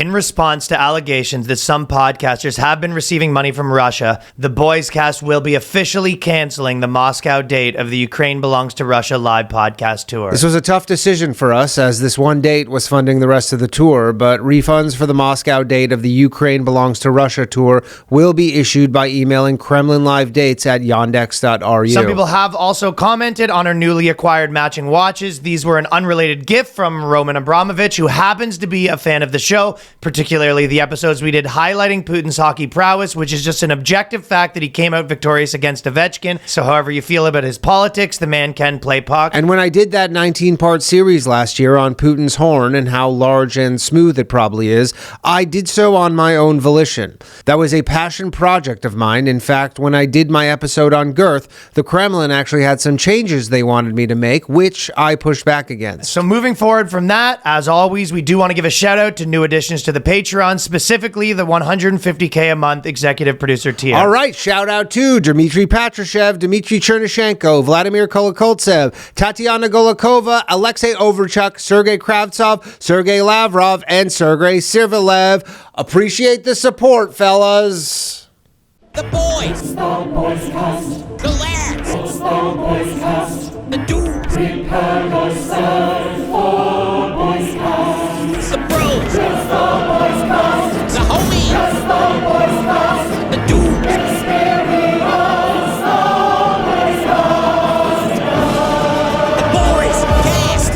In response to allegations that some podcasters have been receiving money from Russia, the BOYSCAST will be officially canceling the Moscow date of the Ukraine Belongs to Russia live podcast tour. This was a tough decision for us, as this one date was funding the rest of the tour, but refunds for the Moscow date of the Ukraine Belongs to Russia tour will be issued by emailing Kremlin Live Dates at yandex.ru. Some people have also commented on our newly acquired matching watches. These were an unrelated gift from Roman Abramovich, who happens to be a fan of the show, particularly the episodes we did highlighting Putin's hockey prowess, which is just an objective fact that he came out victorious against Ovechkin. So however you feel about his politics, the man can play puck. And when I did that 19-part series last year on Putin's horn and how large and smooth it probably is, I did so on my own volition. That was a passion project of mine. In fact, when I did my episode on girth, the Kremlin actually had some changes they wanted me to make, which I pushed back against. So moving forward from that, as always, we do want to give a shout out to new additions to the Patreon, specifically the $150K a month executive producer tier. All right, shout out to Dmitry Patrushev, Dmitry Chernyshenko, Vladimir Kolokoltsev, Tatiana Golakova, Alexei Overchuk, Sergei Kravtsov, Sergei Lavrov, and Sergei Sirvilev. Appreciate the support, fellas. The boys. It's the BOYSCAST. The lads. It's the BOYSCAST. The dudes. Prepare yourself for BOYSCAST. The bros. It's the BOYSCAST. The homies. It's the BOYSCAST. The dudes. Experience the BOYSCAST. The boys. Cast.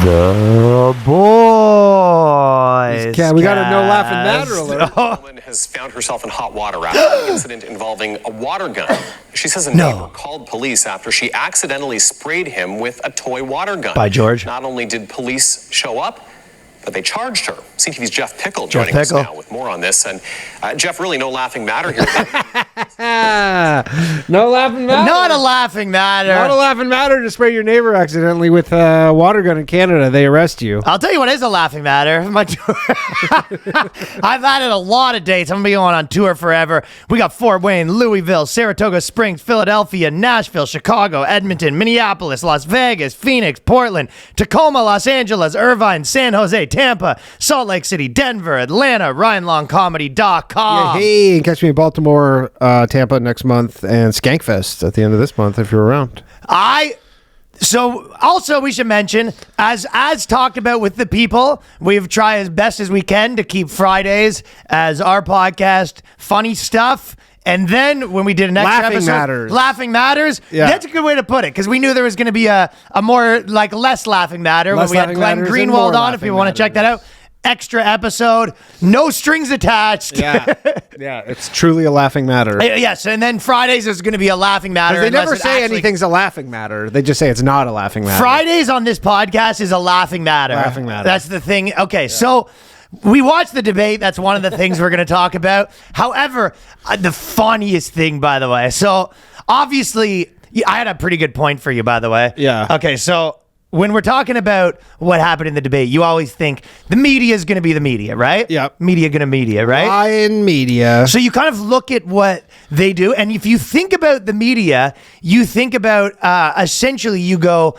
The boys. Yeah, we got a no laughing matter alert. Woman has found herself in hot water after an incident involving a water gun. She says a neighbor called police after she accidentally sprayed him with a toy water gun. By George. Not only did police show up, but they charged her. CTV's Jeff Pickle joining us now with more on this. And Jeff, really no laughing matter here. No laughing matter. Not a laughing matter. Not a laughing matter to spray your neighbor accidentally with a water gun in Canada. They arrest you. I'll tell you what is a laughing matter. My tour. I've added a lot of dates. I'm going to be going on tour forever. We got Fort Wayne, Louisville, Saratoga Springs, Philadelphia, Nashville, Chicago, Edmonton, Minneapolis, Las Vegas, Phoenix, Portland, Tacoma, Los Angeles, Irvine, San Jose, Tampa, Salt Lake City, Denver, Atlanta, RyanLongComedy.com. Yeah, hey, and catch me in Baltimore, Tampa next month, and Skankfest at the end of this month if you're around. So also we should mention, as talked about with the people, we've tried as best as we can to keep Fridays as our podcast, funny stuff. And then when we did an extra episode, Laughing Matters, that's a good way to put it, because we knew there was going to be a more like less laughing matter when we had Glenn Greenwald on, if you want to check that out. Extra episode, no strings attached. Yeah, it's truly a laughing matter. Yes, and then Fridays is going to be a laughing matter. They never say anything's a laughing matter. They just say it's not a laughing matter. Fridays on this podcast is a laughing matter. Laughing matter. That's the thing. Okay, so we watched the debate. That's one of the things we're going to talk about. However, the funniest thing, by the way, so obviously, I had a pretty good point for you, by the way. Yeah. Okay, so when we're talking about what happened in the debate, you always think the media is going to be the media, right? Yep. Media going to media, right? Lying media. So you kind of look at what they do, and if you think about the media, you think about essentially you go,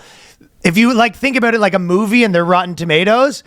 if you like think about it like a movie and they're Rotten Tomatoes,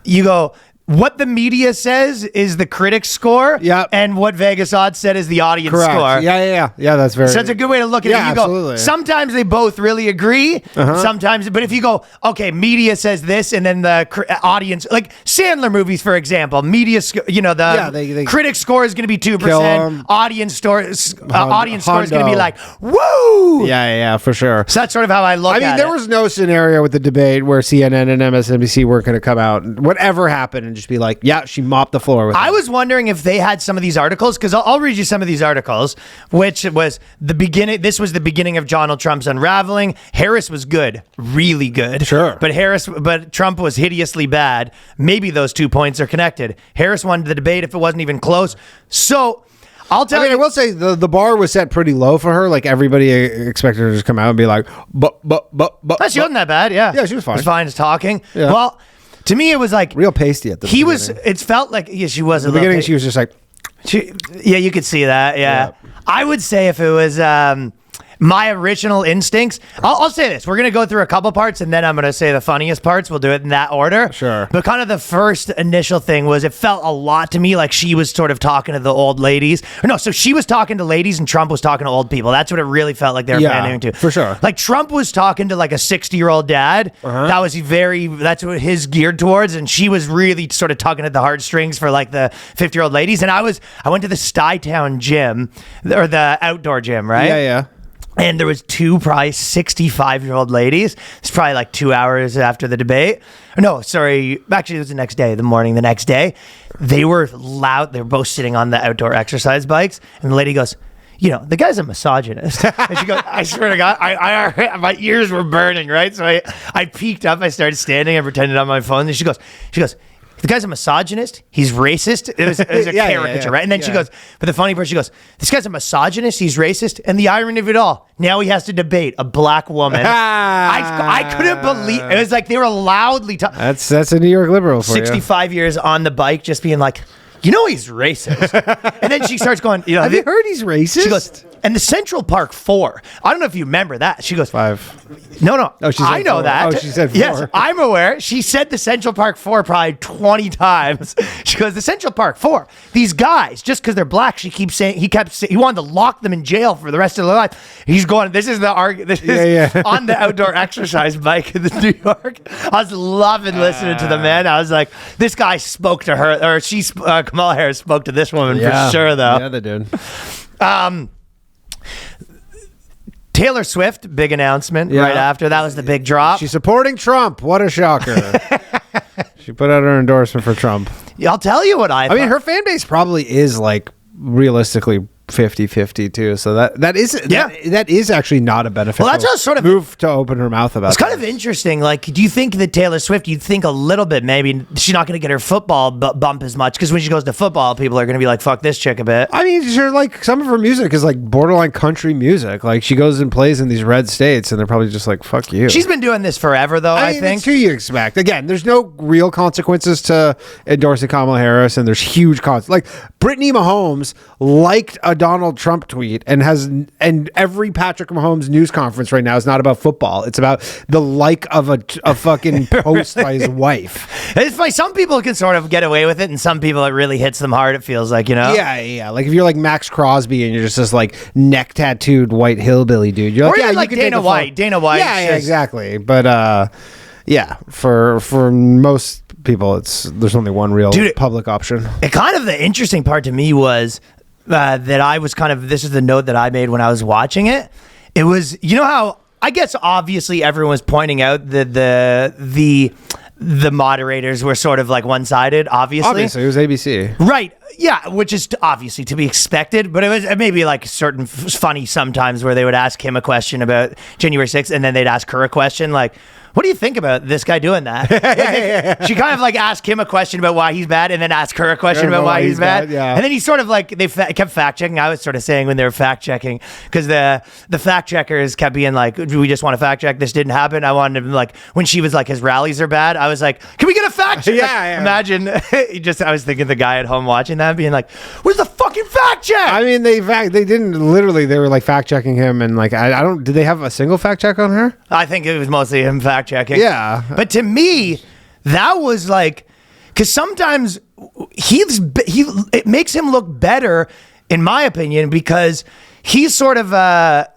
you go, what the media says is the critic score, and what Vegas Odds said is the audience score. Yeah, that's very... So that's a good way to look at it. You absolutely. Go, sometimes they both really agree, sometimes, but if you go, okay, media says this, and then the audience, like Sandler movies, for example, media, the critic score is going to be 2%, audience score is going to be like, woo! Yeah, for sure. So that's sort of how I look at it. I mean, there was no scenario with the debate where CNN and MSNBC weren't going to come out, whatever happened, and just be like, yeah, she mopped the floor with I was wondering if they had some of these articles, because I'll read you some of these articles, which was the beginning. This was the beginning of Donald Trump's unraveling. Harris was good, really good. Sure. But Trump was hideously bad. Maybe those 2 points are connected. Harris won the debate if it wasn't even close. So I'll tell you. I will say the bar was set pretty low for her. Like everybody expected her to just come out and be like, but. She wasn't that bad. Yeah. Yeah, she was fine. She was fine as talking. Yeah. Well, to me, it was like real pasty at the beginning. It felt like she was at the beginning. She was just like, you could see that. Yeah. I would say if it was my original instincts, I'll say this. We're going to go through a couple parts, and then I'm going to say the funniest parts. We'll do it in that order. Sure. But kind of the first initial thing was it felt a lot to me like she was sort of talking to the old ladies. Or no, so she was talking to ladies and Trump was talking to old people. That's what it really felt like they were pandering to. For sure. Like Trump was talking to like a 60-year-old dad. That's what his geared towards. And she was really sort of tugging at the heartstrings for like the 50-year-old ladies. And I went to the Stuytown gym, or the outdoor gym, right? Yeah. And there was two probably 65-year-old ladies. It's probably like 2 hours after the debate. No, sorry. Actually, it was the next day, the next day. They were loud. They were both sitting on the outdoor exercise bikes. And the lady goes, the guy's a misogynist. And she goes, I swear to God, I my ears were burning, right? So I peeked up. I started standing. I pretended on my phone. And she goes, the guy's a misogynist. He's racist. It was a caricature, right? And then she goes, but the funny part, she goes, this guy's a misogynist. He's racist. And the irony of it all, now he has to debate a black woman. I couldn't believe it. Was like they were loudly talking. That's a New York liberal for 65 years on the bike, just being like, he's racist. And then she starts going, have you heard he's racist? She goes, and the Central Park 4. I don't know if you remember that. She goes, 5. No. Oh, she said I know 4. that. Oh, she said 4. Yes, I'm aware. She said the Central Park 4 probably 20 times. She goes, the Central Park 4. These guys, just because they're black, he wanted to lock them in jail for the rest of their life. He's going, this is the argument. This is on the outdoor exercise bike in New York. I was loving listening to the man. I was like, this guy spoke to her, or Kamala Harris spoke to this woman for sure, though. Yeah, they did. Taylor Swift, big announcement right after. That was the big drop. She's supporting Trump. What a shocker. She put out her endorsement for Trump. I'll tell you what I mean, her fan base probably is like realistically 50-50 too. So that is actually not a beneficial that's a sort of move to open her mouth about. It's kind of interesting. Like, do you think that Taylor Swift, you'd think a little bit maybe she's not going to get her football bump as much because when she goes to football, people are going to be like, fuck this chick a bit. I mean, sure, like some of her music is like borderline country music. Like she goes and plays in these red states and they're probably just like, fuck you. She's been doing this forever though, I think. That's who you expect. Again, there's no real consequences to endorsing Kamala Harris and there's huge consequences. Like Brittany Mahomes liked a Donald Trump tweet and every Patrick Mahomes news conference right now is not about football. It's about the like of a fucking post by his wife. It's funny. Some people can sort of get away with it and some people it really hits them hard, it feels like, Yeah. Like if you're like Max Crosby and you're just this like neck tattooed white hillbilly dude, you're like, or even like Dana White. Yeah, exactly. But for most people there's only one real public option. Kind of the interesting part to me was that I was this is the note that I made when I was watching it. It was, how I guess obviously everyone was pointing out that the moderators were sort of like one-sided, obviously. It was ABC. Right. Yeah, which is obviously to be expected, but it was maybe like certain funny sometimes where they would ask him a question about January 6th and then they'd ask her a question like, what do you think about this guy doing that? She kind of like asked him a question about why he's bad and then asked her a question about why he's bad. Yeah. And then he sort of like, they kept fact checking. I was sort of saying when they were fact checking, because the fact checkers kept being like, do we just want to fact check? This didn't happen. I wanted him like, when she was like, his rallies are bad. I was like, can we get a fact check? Imagine, I was thinking the guy at home watching that being like, where's the fucking fact check? I mean, they didn't literally, they were like fact checking him and like, did they have a single fact check on her? I think it was mostly him fact checking. Yeah. But to me, that was like, because sometimes it makes him look better, in my opinion, because he sort of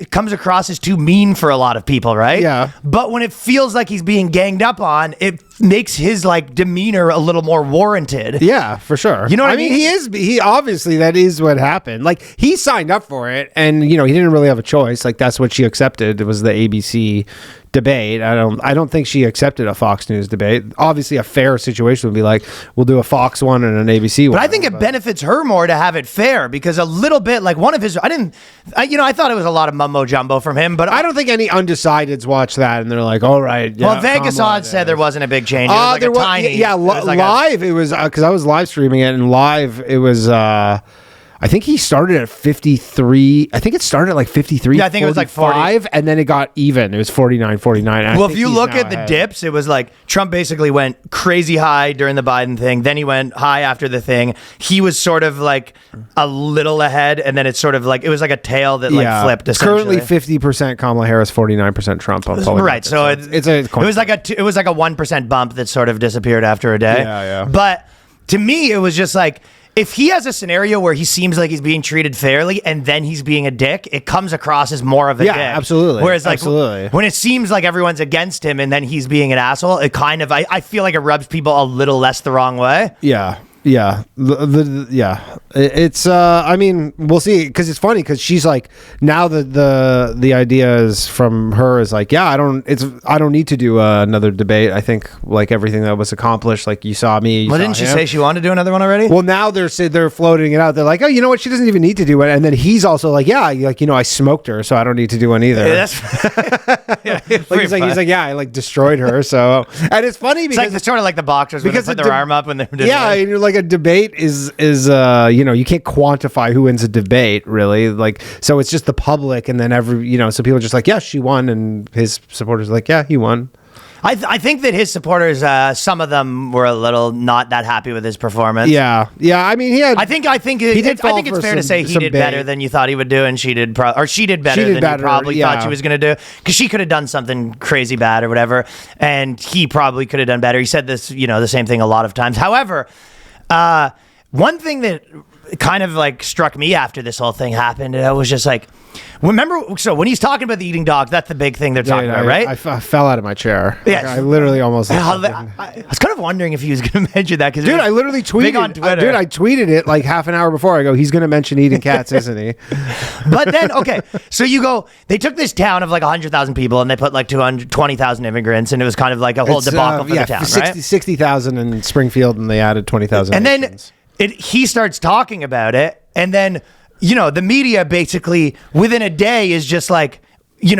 comes across as too mean for a lot of people, right? Yeah. But when it feels like he's being ganged up on, it makes his like demeanor a little more warranted. Yeah, for sure. You know what I mean? He obviously, that is what happened. Like he signed up for it and he didn't really have a choice. Like that's what she accepted. It was the ABC debate. I don't think she accepted a Fox News debate. Obviously a fair situation would be like, we'll do a Fox one and an ABC one. But I think it benefits her more to have it fair because a little bit like one of his, I thought it was a lot of mumbo jumbo from him, but I don't think any undecideds watch that and they're like, all right. Yeah, well, Vegas odds said there wasn't a big change. It was like live. It was because I was live streaming it and live. It was, I think he started at 53. I think it started at like 53. Yeah, I think it was like 45, and then it got even. It was 49, 49. Well, if you look at the dips, it was like Trump basically went crazy high during the Biden thing. Then he went high after the thing. He was sort of like a little ahead, and then it's sort of like it was like a tail that like flipped. It's currently 50% Kamala Harris, 49% Trump. On polling right, so it was like a 1% bump that sort of disappeared after a day. Yeah. But to me, it was just like, if he has a scenario where he seems like he's being treated fairly and then he's being a dick, it comes across as more of a dick. Yeah, absolutely. Whereas like absolutely. when it seems like everyone's against him and then he's being an asshole, it kind of, I feel like it rubs people a little less the wrong way. Yeah. It's I mean, we'll see, because it's funny because she's like, now the idea is from her is like, I don't need to do another debate. I think like everything that was accomplished, like you saw me. Well, didn't she say she wanted to do another one already? Well, now they're floating it out. They're like, oh, you know what? She doesn't even need to do it. And then he's also like, I smoked her, so I don't need to do one either. Yeah, he's like, I like destroyed her. So, and it's funny because it's sort of like the boxers when they put their arm up when they're doing and you're like, a debate is you can't quantify who wins a debate, really. Like, so it's just the public, and then so people are just like, yeah, she won, and his supporters are like, yeah, he won. I think that his supporters, some of them were a little not that happy with his performance. Yeah. I mean, he had. I think it's fair to say he did better than you thought he would do, and she did better than you probably thought she was going to do, because she could have done something crazy bad or whatever, and he probably could have done better. He said this, the same thing a lot of times. However, one thing that kind of like struck me after this whole thing happened, and I was just like, remember, so when he's talking about the eating dogs, that's the big thing they're talking about, right? I fell out of my chair. Yeah. I literally almost. I was kind of wondering if he was going to mention that, because dude, I literally tweeted big on Twitter. I tweeted it like half an hour before. I go, he's going to mention eating cats, isn't he? But then, okay, so you go, they took this town of like 100,000 people and they put like 220,000 immigrants, and it was kind of like a whole debacle for the town, 60,000 in Springfield, and they added 20,000. And then he starts talking about it, and then the media basically within a day is just like, we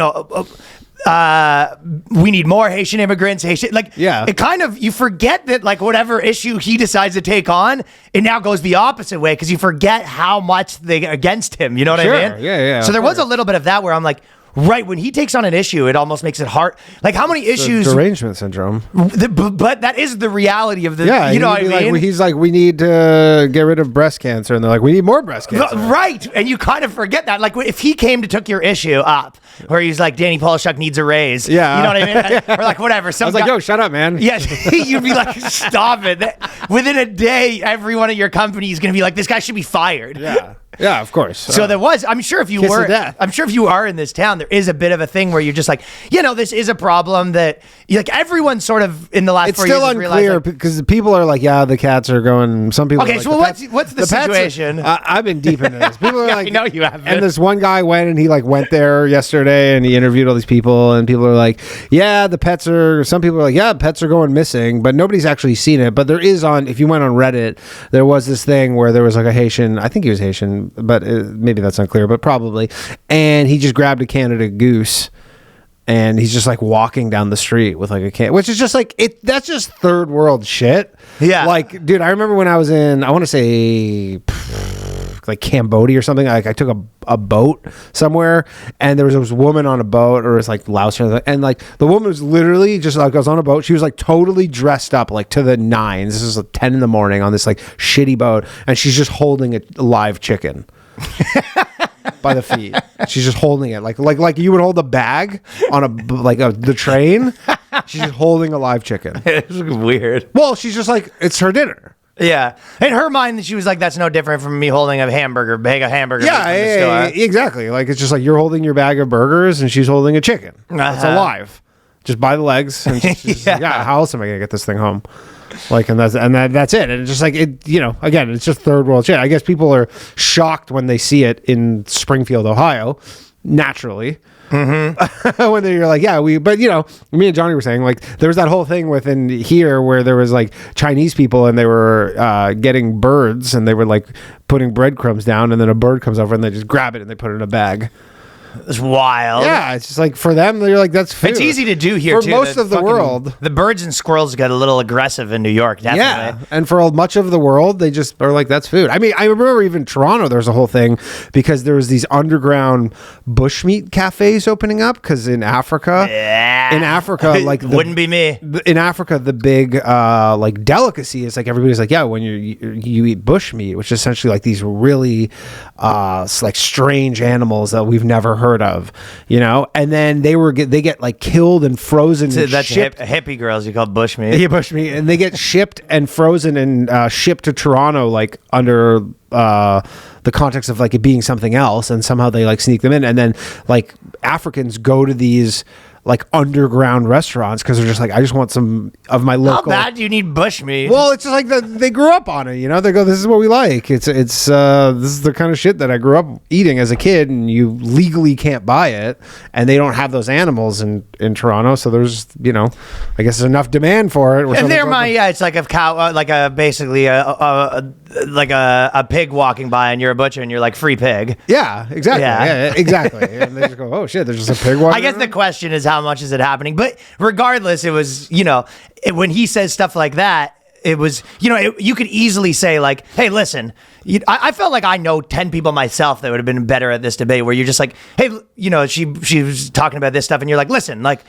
need more Haitian immigrants. It kind of, you forget that like whatever issue he decides to take on, it now goes the opposite way, because you forget how much they against him. You know what I mean? Yeah. So there was a little bit of that where I'm like, right, when he takes on an issue, it almost makes it hard. Like, how many issues? Derangement syndrome. But that is the reality of the. Yeah, you know what I mean? He's like, we need to get rid of breast cancer, and they're like, we need more breast cancer. Right, and you kind of forget that. Like, if he came to took your issue up, where he's like, Danny Polishuk needs a raise. Yeah, you know what I mean? Or like whatever. I was like, yo, shut up, man. Yes, you'd be like, stop it. Within a day, every one of your companies is going to be like, this guy should be fired. Yeah, of course. So there was, I'm sure if you are in this town, there is a bit of a thing where you're just like, this is a problem that like everyone sort of in the last 4 years. It's still unclear because people are like, yeah, the cats are going. Some people. Okay, so what's the situation? I've been deep into this. People are like, I know you have. And this one guy went and he like went there yesterday and he interviewed all these people, and people are like, yeah, the pets are. Some people are like, yeah, pets are going missing, but nobody's actually seen it. But there is if you went on Reddit, there was this thing where there was like a Haitian. I think he was Haitian, but maybe that's unclear, but probably. And he just grabbed a Canada goose, and he's just like walking down the street with like a can, which is just like that's just third world shit. Yeah, like, dude, I remember when I was in, I want to say like Cambodia or something. Like, I took a boat somewhere, and there was this woman on a boat, or it's like Laos, and like the woman was literally just like, I was on a boat. She was like totally dressed up like to the nines. This is like 10 in the morning on this like shitty boat, and she's just holding a live chicken. By the feet. She's just holding it like you would hold a bag on the train. She's just holding a live chicken. It's weird. Well, she's just like, it's her dinner. Yeah, in her mind, she was like, "That's no different from me holding a bag of hamburgers." Yeah, exactly. Like, it's just like you're holding your bag of burgers, and she's holding a chicken. It's alive, just by the legs. And she's like, how else am I gonna get this thing home? Like, and that's it. And it's just like again, it's just third world shit. I guess people are shocked when they see it in Springfield, Ohio, naturally. Mm-hmm. When you're like, but me and Johnny were saying, like, there was that whole thing within here where there was like Chinese people, and they were getting birds, and they were like putting breadcrumbs down, and then a bird comes over and they just grab it and they put it in a bag. It's wild. Yeah, it's just like for them, they're like, that's food. It's easy to do here, for too. most of the world. The birds and squirrels get a little aggressive in New York, definitely. Yeah, and for much of the world, they just are like, that's food. I mean, I remember even Toronto, there was a whole thing because there was these underground bushmeat cafes opening up because in Africa, like wouldn't be me. In Africa, the big like delicacy is like everybody's like, yeah, when you eat bushmeat, which is essentially like these really like strange animals that we've never heard of, you know, and then they get like killed and frozen. So and that's shipped. hippie girls you call bushmeat. Yeah, bushmeat, and they get shipped and frozen and shipped to Toronto, like under the context of like it being something else, and somehow they like sneak them in, and then like Africans go to these like underground restaurants because they're just like, I just want some of my local. How bad do you need bushmeat? Well, it's just like they grew up on it, you know. They go, this is what we like. It's this is the kind of shit that I grew up eating as a kid, and you legally can't buy it, and they don't have those animals in Toronto, so there's, you know, I guess there's enough demand for it. And it's like a cow, like a basically like a pig walking by, and you're a butcher, and you're like, free pig. Yeah, exactly. Yeah. Yeah, exactly. And they just go, oh shit, there's just a pig walking. I guess the question is, how much is it happening? But regardless, it was, you know, when he says stuff like that, it was, you know, you could easily say like, hey, listen, I felt like I know 10 people myself that would have been better at this debate, where you're just like, hey, you know, she was talking about this stuff, and you're like, listen, like,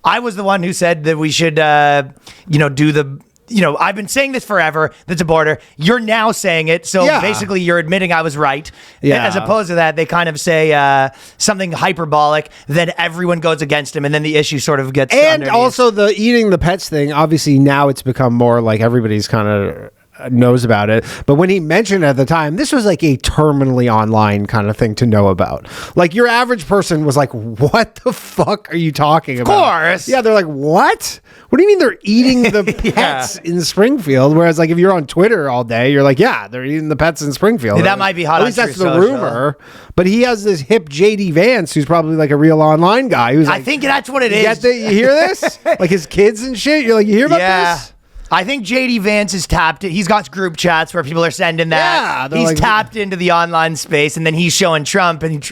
I was the one who said that we should, you know, do the, you know, I've been saying this forever, that's a border. You're now saying it. So basically you're admitting I was right. Yeah. As opposed to that, they kind of say something hyperbolic, then everyone goes against him, and then the issue sort of gets And underneath. also the eating the pets thing, obviously now it's become more like everybody's kind of knows about it, but when he mentioned it at the time, this was like a terminally online kind of thing to know about. Like your average person was like, what the fuck are you talking about? Of course. Yeah, they're like, what do you mean they're eating the pets in Springfield? Whereas like if you're on Twitter all day, you're like, yeah, they're eating the pets in Springfield. Yeah, that might be hot At least on that's the True Social. rumor. But he has this hip JD Vance who's probably like a real online guy who's like, I think that's what it you is. you hear this? Like his kids and shit? You're like, you hear about this? I think JD Vance is tapped. He's got group chats where people are sending that. Yeah, he's like, tapped into the online space, and then he's showing Trump, and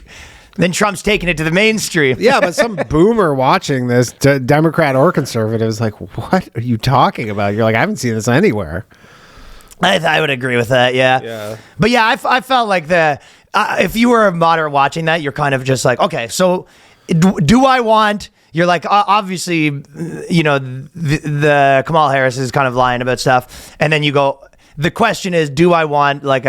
then Trump's taking it to the mainstream. Yeah, but some boomer watching this, Democrat or conservative, is like, what are you talking about? You're like, I haven't seen this anywhere. I would agree with that, yeah. But yeah, I felt like if you were a moderate watching that, you're kind of just like, okay, so do I want... You're like, obviously, you know, the Kamala Harris is kind of lying about stuff. And then you go, the question is, do I want like do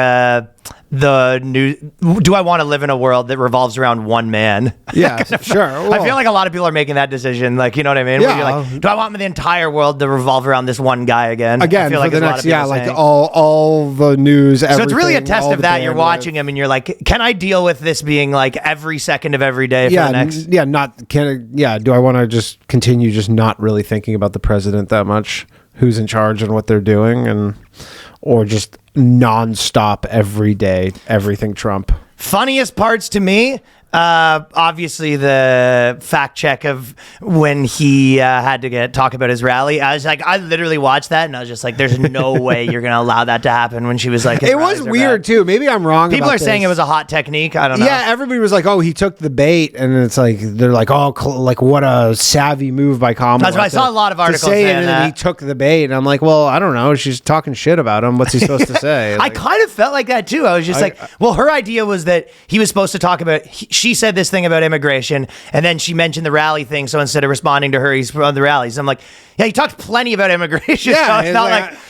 I want to live in a world that revolves around one man? Yeah, sure. Well, I feel like a lot of people are making that decision. Like, you know what I mean? Yeah. Where you're like, do I want the entire world to revolve around this one guy again? Again, I feel for like the there's a lot next, of people like saying. all the news, So it's really a everything, test all of the that. You're bandwidth. watching him and you're like, can I deal with this being like every second of every day for the next? Do I want to just continue just not really thinking about the president that much, who's in charge and what they're doing, or just nonstop every day, everything Trump? Funniest parts to me, obviously the fact check of when he had to talk about his rally. I was like, I literally watched that and I was just like, there's no way you're going to allow that to happen when she was like, It was weird too. Maybe I'm wrong. People about are saying this. it was a hot technique. I don't know. Yeah, everybody was like, "Oh, he took the bait," and it's like they're like, "Oh, like what a savvy move by Kamala." That's why I saw a lot of articles to say it, saying and that. then he took the bait, and I'm like, "Well, I don't know. She's talking shit about him. What's he supposed to say?" I kind of felt like that too. I was just like, well, her idea was that he was supposed to talk about. She said this thing about immigration, and then she mentioned the rally thing. So instead of responding to her, he's on the rallies. I'm like, yeah, he talked plenty about immigration. Yeah, so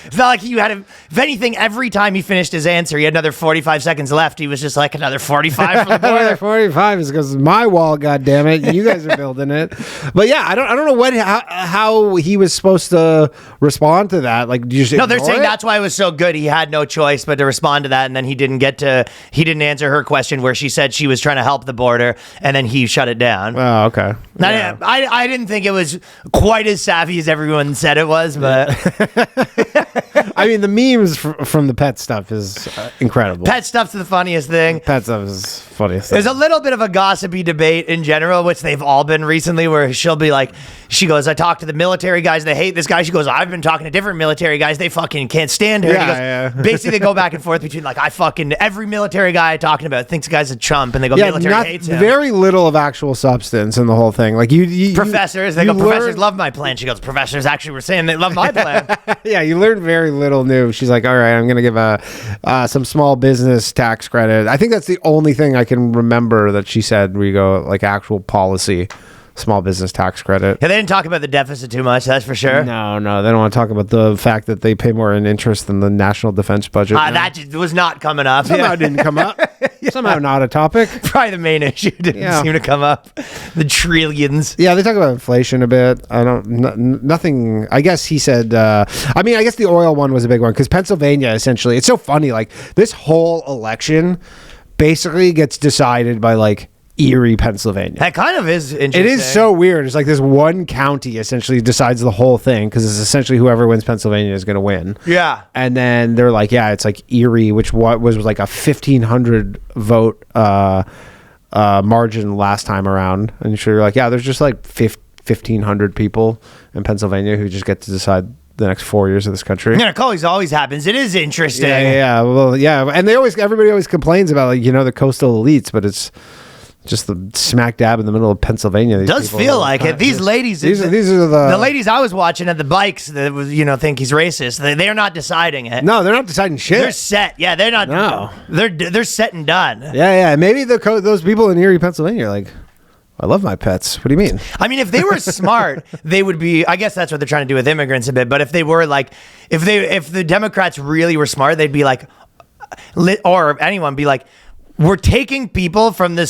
it's not like you had. If anything, every time he finished his answer, he had another 45 seconds left. He was just like another 45 for the border. Another 45 is because my wall. God damn it, you guys are building it. But yeah, I don't know how he was supposed to respond to that. Like, do you just No, they're ignore saying it? that's why it was so good. He had no choice but to respond to that, and then he didn't answer her question where she said she was trying to help the border, and then he shut it down. Oh, okay. Yeah. I didn't think it was quite as savvy as everyone said it was, but I mean, the memes from the pet stuff is incredible. pet stuff's the funniest thing. Pet stuff is funniest. There's a little bit of a gossipy debate in general, which they've all been recently, where she'll be like, She goes, I talked to the military guys. They hate this guy. She goes, I've been talking to different military guys. They fucking can't stand her. Yeah, Basically, they go back and forth between like, every military guy I'm talking about thinks the guy's a chump, and they go, military hates him. Very little of actual substance in the whole thing. Like professors, professors love my plan. She goes, professors actually were saying they love my plan. Yeah, you learn very little new. She's like, all right, I'm going to give some small business tax credit. I think that's the only thing I can remember that she said where you go, like actual policy. Small business tax credit. Yeah, they didn't talk about the deficit too much, that's for sure. No, they don't want to talk about the fact that they pay more in interest than the national defense budget. That just was not coming up. Somehow didn't come up. Somehow not a topic. Probably the main issue didn't seem to come up. The trillions. Yeah, they talk about inflation a bit. Nothing. I guess he said. I guess the oil one was a big one because Pennsylvania essentially. It's so funny. Like this whole election basically gets decided by like Erie, Pennsylvania. That kind of is interesting. It is so weird. It's like this one county essentially decides the whole thing because it's essentially whoever wins Pennsylvania is going to win. Yeah. And then they're like, yeah, it's like Erie, which was like a 1,500 vote margin last time around. And so you're like, yeah, there's just like 1,500 people in Pennsylvania who just get to decide the next 4 years of this country. Yeah, it always happens. It is interesting. Yeah. Well, yeah. And everybody always complains about like, the coastal elites, but it's just the smack dab in the middle of Pennsylvania. It does feel like it. These ladies, these are the ladies I was watching at the bikes that was, think he's racist. They're not deciding it. No, they're not deciding shit. They're set. Yeah, they're not. No, they're set and done. Yeah. Maybe those people in Erie, Pennsylvania, are like, I love my pets. What do you mean? I mean, if they were smart, they would be. I guess that's what they're trying to do with immigrants a bit. But if they were like, if the Democrats really were smart, they'd be like, or anyone be like, we're taking people from the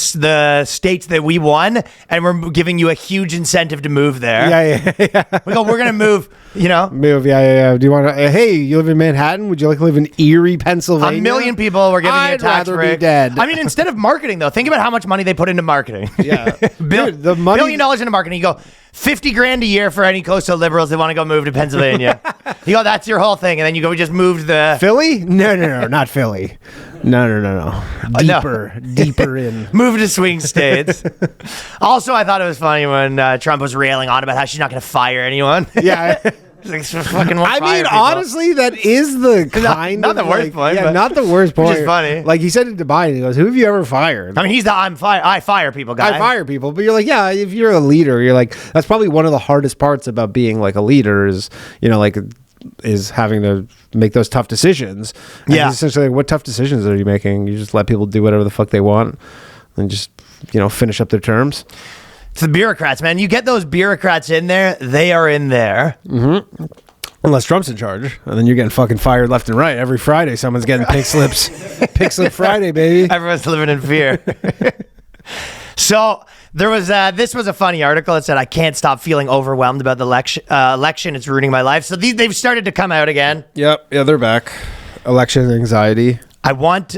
states that we won, and we're giving you a huge incentive to move there. Yeah. We go, we're going to move, Move, yeah. Do you want to, hey, you live in Manhattan? Would you like to live in Erie, Pennsylvania? 1 million people were giving you a tax rather break. Be dead. I mean, instead of marketing, though, think about how much money they put into marketing. Yeah. Dude, the money. $1 billion into marketing. You go, $50,000 a year for any coastal liberals that want to go move to Pennsylvania. You go, that's your whole thing. And then you go, we just moved the... Philly? No, not Philly. No. Deeper in. Move to swing states. Also, I thought it was funny when Trump was railing on about how she's not going to fire anyone. Yeah. Like, fucking I mean, honestly, that is the kind not of the worst point. Yeah, not the worst point. Which is funny. Like he said it to Biden. He goes, "Who have you ever fired?" I mean, he's the I fire people guy. I fire people, but you're like, yeah, if you're a leader, you're like, that's probably one of the hardest parts about being like a leader is, is having to make those tough decisions. And yeah. Essentially, like, what tough decisions are you making? You just let people do whatever the fuck they want and just, finish up their terms. It's the bureaucrats, man. You get those bureaucrats in there, they are in there. Mm-hmm. Unless Trump's in charge, and then you're getting fucking fired left and right. Every Friday, someone's getting pink slips. Pink slip Friday, baby. Everyone's living in fear. So there was this was a funny article. It said, I can't stop feeling overwhelmed about the election. It's ruining my life. So they've started to come out again. Yep. Yeah, they're back. Election anxiety. I want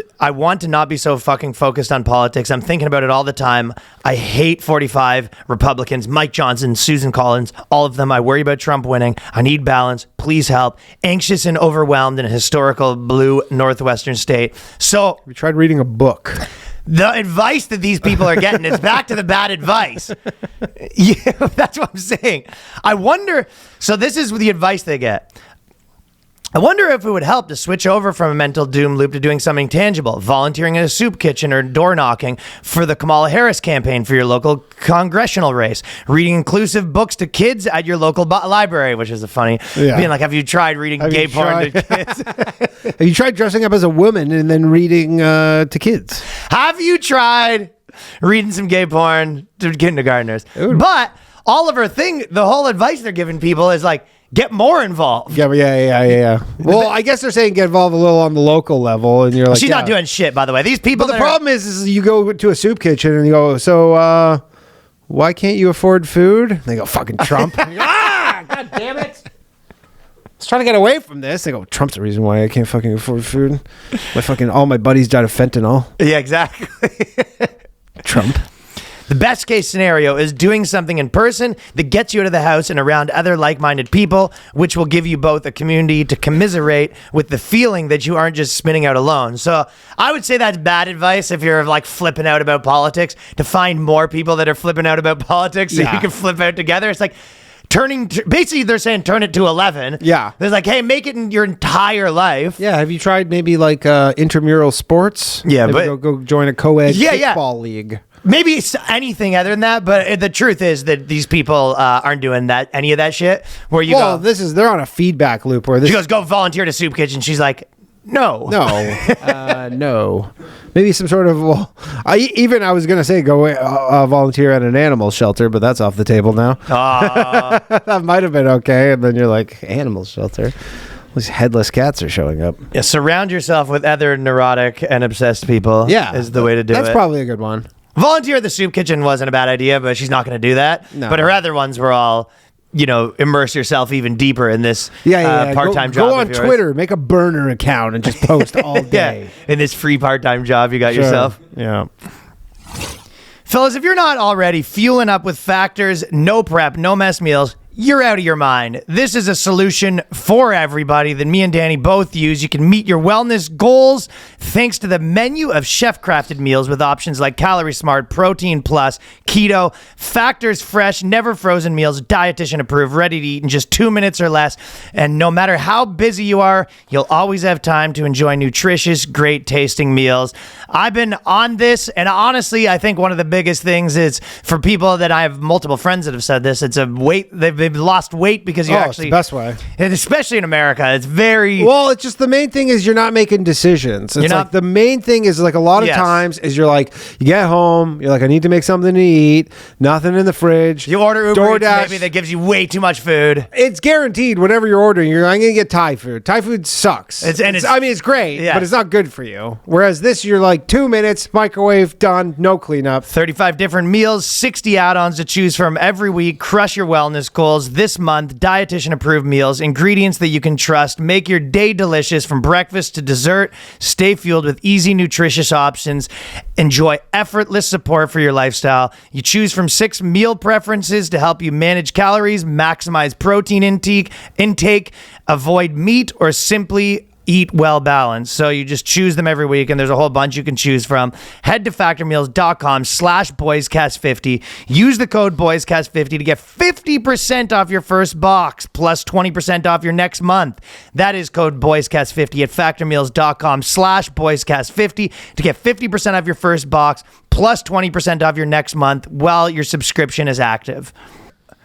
to not be so fucking focused on politics. I'm thinking about it all the time. I hate 45 Republicans, Mike Johnson, Susan Collins, all of them. I worry about Trump winning. I need balance. Please help. Anxious and overwhelmed in a historical blue northwestern state. So we tried reading a book. The advice that these people are getting is back to the bad advice. Yeah, that's what I'm saying. I wonder. So this is the advice they get. I wonder if it would help to switch over from a mental doom loop to doing something tangible, volunteering in a soup kitchen or door knocking for the Kamala Harris campaign for your local congressional race, reading inclusive books to kids at your local library, which is a funny, being like, have you tried reading gay porn to kids? Have you tried dressing up as a woman and then reading to kids? Have you tried reading some gay porn to kindergartners? But all of her thing, the whole advice they're giving people is like, get more involved. Yeah. Well, I guess they're saying get involved a little on the local level, and you're like, she's not doing shit, by the way. These people. But the problem is you go to a soup kitchen and you go, so why can't you afford food? And they go, fucking Trump. And you go, God damn it! I was trying to get away from this. They go, Trump's the reason why I can't fucking afford food. All my buddies died of fentanyl. Yeah, exactly. Trump. The best case scenario is doing something in person that gets you out of the house and around other like-minded people, which will give you both a community to commiserate with the feeling that you aren't just spinning out alone. So I would say that's bad advice if you're like flipping out about politics, to find more people that are flipping out about politics so you can flip out together. It's like, basically they're saying turn it to 11. Yeah. They're like, hey, make it in your entire life. Yeah, have you tried maybe like intramural sports? Yeah, Maybe but go join a co-ed Yeah. kickball league. maybe it's anything other than that, but the truth is that these people aren't doing any of that shit. Where you go, they're on a feedback loop where she goes, go volunteer to soup kitchen. She's like, no. No. Maybe some sort of, I was going to say go volunteer at an animal shelter, but that's off the table now. That might have been okay. And then you're like, animal shelter? These headless cats are showing up. Yeah, surround yourself with other neurotic and obsessed people. Yeah. Is the way to do it. That's probably a good one. Volunteer at the soup kitchen wasn't a bad idea, but she's not going to do that. No. But her other ones were all, immerse yourself even deeper in this part-time job. Go on Twitter, make a burner account, and just post all day. In this free part-time job you got yourself. Yeah. Fellas, if you're not already fueling up with Factor's no prep, no mess meals, you're out of your mind. This is a solution for everybody that me and Danny both use. You can meet your wellness goals thanks to the menu of chef-crafted meals with options like Calorie Smart, Protein Plus, Keto, Factor's fresh, never frozen meals, dietitian approved, ready to eat in just 2 minutes or less. And no matter how busy you are, you'll always have time to enjoy nutritious, great tasting meals. I've been on this, and honestly, I think one of the biggest things is for people that I have multiple friends that have said this, it's a weight, they've lost weight because you it's the best way. And especially in America, it's very... Well, it's just the main thing is you're not making decisions. It's like the main thing is like a lot of times is you're like, you get home, you're like, I need to make something to eat, nothing in the fridge. You order Uber Eats, DoorDash, maybe that gives you way too much food. It's guaranteed whatever you're ordering, I'm going to get Thai food. Thai food sucks. It's great, but it's not good for you. Whereas this, you're like 2 minutes, microwave, done, no cleanup. 35 different meals, 60 add-ons to choose from every week. Crush your wellness goals this month. Dietitian approved meals, ingredients that you can trust. Make your day delicious from breakfast to dessert. Stay fueled with easy, nutritious options. Enjoy effortless support for your lifestyle. You choose from 6 meal preferences to help you manage calories, maximize protein intake, avoid meat, or simply eat well balanced. So you just choose them every week, and there's a whole bunch you can choose from. Head to factormeals.com/boyscast50. Use the code boyscast50 to get 50% off your first box plus 20% off your next month. That is code boyscast50 at factormeals.com/boyscast50 to get 50% off your first box plus 20% off your next month while your subscription is active.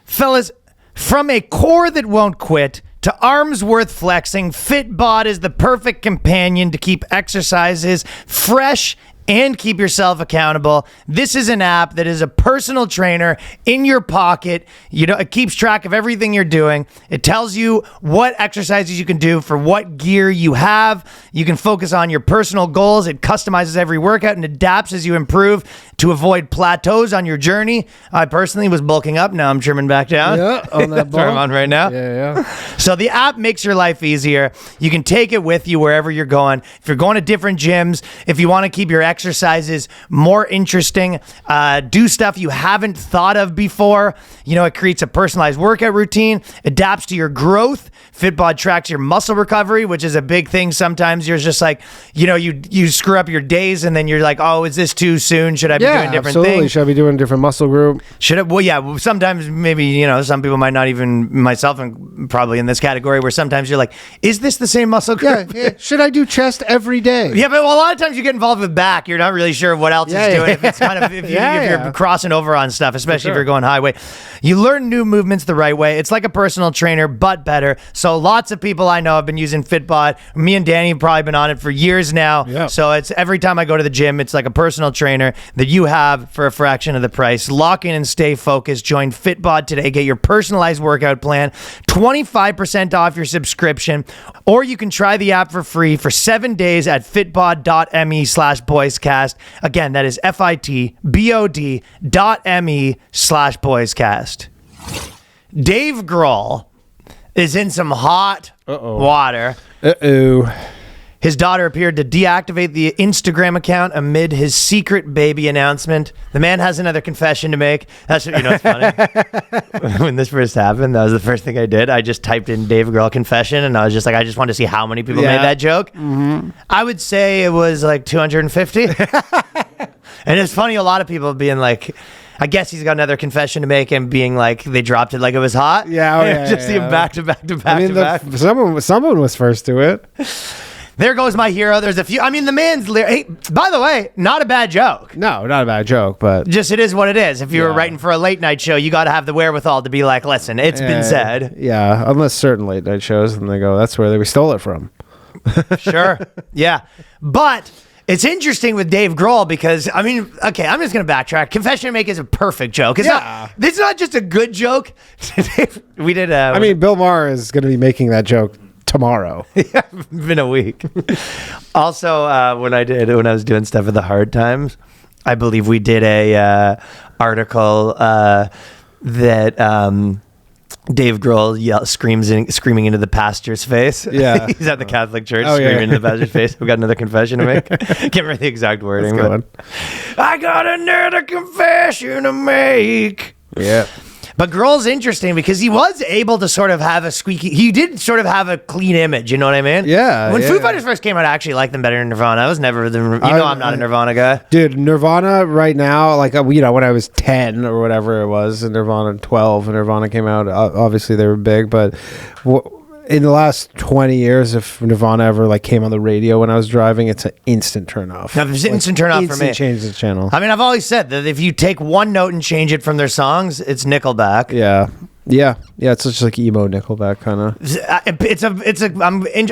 Fellas, from a core that won't quit to arms worth flexing, Fitbod is the perfect companion to keep exercises fresh and keep yourself accountable. This is an app that is a personal trainer in your pocket. It keeps track of everything you're doing. It tells you what exercises you can do for what gear you have. You can focus on your personal goals. It customizes every workout and adapts as you improve to avoid plateaus on your journey. I personally was bulking up. Now I'm trimming back down. Yeah, on that That's what I'm on right now. Yeah. So the app makes your life easier. You can take it with you wherever you're going. If you're going to different gyms, if you want to keep your exercises more interesting, do stuff you haven't thought of before. It creates a personalized workout routine, adapts to your growth. Fitbod tracks your muscle recovery, which is a big thing. Sometimes you're just like, you screw up your days and then you're like, oh, is this too soon? Should I be doing different things? Should I be doing a different muscle group? Should I? Well, yeah, sometimes maybe, some people might not even, myself and probably in this category, where sometimes you're like, is this the same muscle group? Yeah. Should I do chest every day? Yeah, but a lot of times you get involved with back. You're not really sure what else is doing. If it's kind of, if you're crossing over on stuff, especially if you're going highway. You learn new movements the right way. It's like a personal trainer, but better. So lots of people I know have been using Fitbod. Me and Danny have probably been on it for years now. Yep. So it's every time I go to the gym, it's like a personal trainer that you have for a fraction of the price. Lock in and stay focused. Join Fitbod today. Get your personalized workout plan, 25% off your subscription, or you can try the app for free for 7 days at fitbod.me/boyscast. Again, that is fitbod.me/boyscast. Dave Grohl is in some hot water. His daughter appeared to deactivate the Instagram account amid his secret baby announcement. The man has another confession to make. That's it's funny. When this first happened, that was the first thing I did. I just typed in Dave Grohl confession, and I was just like, I just wanted to see how many people made that joke. Mm-hmm. I would say it was like 250. And it's funny, a lot of people being like, I guess he's got another confession to make and being like, they dropped it like it was hot. Yeah, Just see him back to back to back I mean, to back. someone was first to it. There goes my hero. There's a few. I mean, the man's hey, by the way, not a bad joke. No, not a bad joke, but Just it is what it is. If you were Yeah. writing for a late night show, you got to have the wherewithal to be like, listen, it's been said. Yeah, unless certain late night shows, and they go, that's where we stole it from. Sure. Yeah. But it's interesting with Dave Grohl because, I mean, okay, I'm just going to backtrack. Confession to Make is a perfect joke. This is not just a good joke. We did I mean, Bill Maher is going to be making that joke tomorrow. been a week. Also, when I was doing stuff at the Hard Times, I believe we did a article that Dave Grohl screaming into the pastor's face. Yeah. He's at the Catholic Church Oh, yeah. screaming into the pastor's face. We got another confession to make. Can't remember the exact wording. That's But I got another confession to make. Yeah. But Grohl's interesting because he was able to sort of have he did sort of have a clean image, you know what I mean? Yeah, When yeah. Foo Fighters first came out, I actually liked them better than Nirvana. I was never I'm not a Nirvana guy. Dude, Nirvana right now, like, when I was 10 or whatever it was, and Nirvana 12, and Nirvana came out, obviously they were big, but in the last 20 years, if Nirvana ever like came on the radio when I was driving, it's an instant turn off. No, it's an instant turn off for me. Change the channel. I mean, I've always said that if you take one note and change it from their songs, it's Nickelback. Yeah. It's just like emo Nickelback kind of.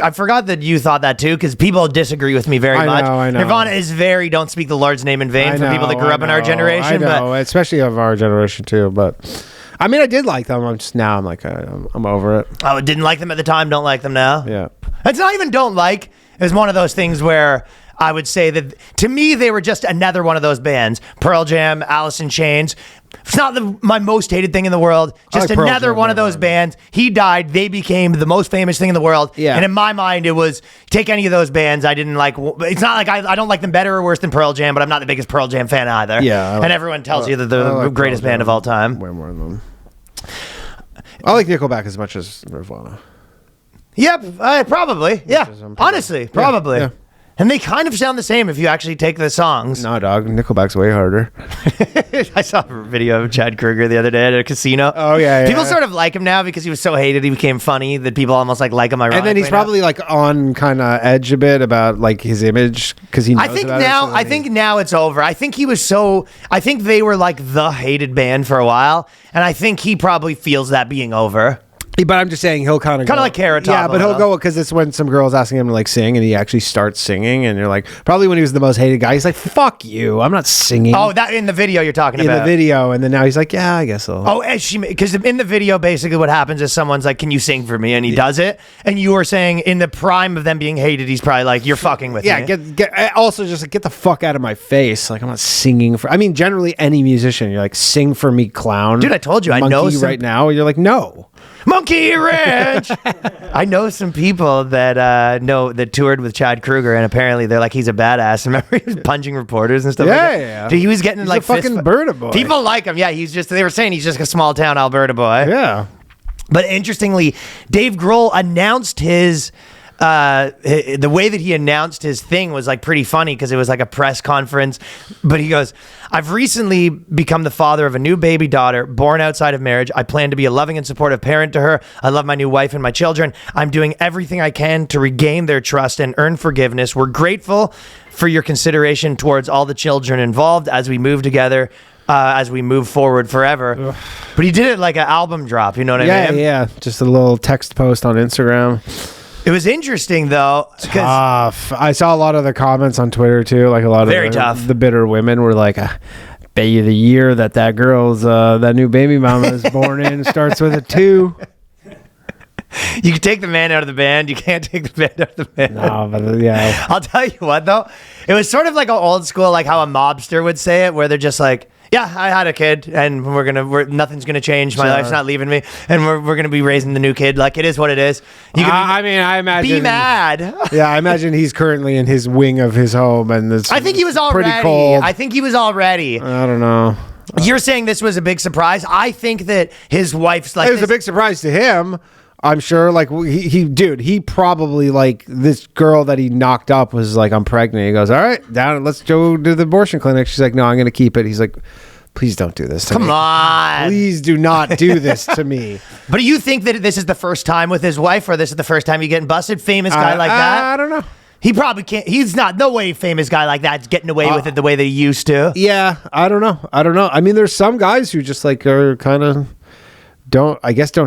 I forgot that you thought that too, because people disagree with me very much. I know. Nirvana is very don't speak the Lord's name in vain for people that grew up in our generation. I know, especially of our generation too. But I mean, I did like them. I'm like, I'm over it. Oh, didn't like them at the time, don't like them now? Yeah. It's not even don't like. It's one of those things where I would say that to me, they were just another one of those bands. Pearl Jam, Alice in Chains. It's not my most hated thing in the world. Just like Pearl another Jam, one of those bands. He died. They became the most famous thing in the world. Yeah. And in my mind, it was take any of those bands. I didn't like. It's not like I don't like them better or worse than Pearl Jam, but I'm not the biggest Pearl Jam fan either. Yeah. And everyone tells you that they're the like greatest Pearl band Jam of all time. Way more than them. I like Nickelback as much as Nirvana. Yep, probably. Yeah, honestly, probably. Yeah. And they kind of sound the same if you actually take the songs. No, dog. Nickelback's way harder. I saw a video of Chad Kroeger the other day at a casino. Oh, yeah. People sort of like him now because he was so hated. He became funny that people almost like him ironically. And then he's probably like on kind of edge a bit about like his image because he knows I think about now. it, so I think now it's over. I think he was so. I think they were like the hated band for a while, and I think he probably feels that being over. But I'm just saying he'll kind of like Carrot Top Yeah, a but he'll little. go because it's when some girl's asking him to like sing and he actually starts singing and you're like, probably when he was the most hated guy, he's like, fuck you, I'm not singing. Oh, that in the video you're talking in about. the video, and then now he's like, yeah, I guess so. Oh, because in the video, basically what happens is someone's like, "Can you sing for me?" and he does it. And you were saying in the prime of them being hated, he's probably like, "You're fucking with Yeah, me." get also just like get the fuck out of my face. Like I'm not singing for. I mean, generally any musician, you're like, sing for me, clown. Dude, I told you, I Monkey know some- right now. You're like, no. Monkey Ranch. I know some people that that toured with Chad Kroeger, and apparently they're like, he's a badass. Remember, he was punching reporters and stuff. like that? Yeah. Dude, he was getting He's like a fucking Alberta boy. People like him. Yeah, they were saying he's just a small town Alberta boy. Yeah. But interestingly, Dave Grohl announced his. The way that he announced his thing was like pretty funny because it was like a press conference. But he goes, "I've recently become the father of a new baby daughter born outside of marriage. I plan to be a loving and supportive parent to her. I love my new wife and my children. I'm doing everything I can to regain their trust and earn forgiveness. We're grateful for your consideration towards all the children involved as we move together. As we move forward forever." Ugh. But he did it like an album drop. You know what I mean? Yeah. Just a little text post on Instagram. It was interesting though. Tough. I saw a lot of the comments on Twitter too. Like a lot Very of tough. the bitter women were like, "Bet you the year that girl's that new baby mama is born in starts with a 2." You can take the man out of the band. You can't take the band out of the band. No, but yeah. I'll tell you what though. It was sort of like an old school, like how a mobster would say it, where they're just like, "Yeah, I had a kid, and nothing's gonna change. My life's not leaving me, and we're gonna be raising the new kid. Like it is what it is." You can I imagine. be mad. Yeah, I imagine he's currently in his wing of his home, and it's. I think he was already. pretty cold. I think he was already. I don't know. You're saying this was a big surprise. I think that his wife's like. It was a big surprise to him. I'm sure, like he probably like this girl that he knocked up was like, "I'm pregnant." He goes, "All right, down, let's go to the abortion clinic." She's like, "No, I'm going to keep it." He's like, Please don't do this to Come me. on. Please do not do this to me. But do you think that this is the first time with his wife, or this is the first time you getting busted? Famous guy like that? I don't know. He probably can't. He's not. No way, famous guy like that's getting away with it the way they used to. Yeah, I don't know. I mean, there's some guys who just like are kind of don't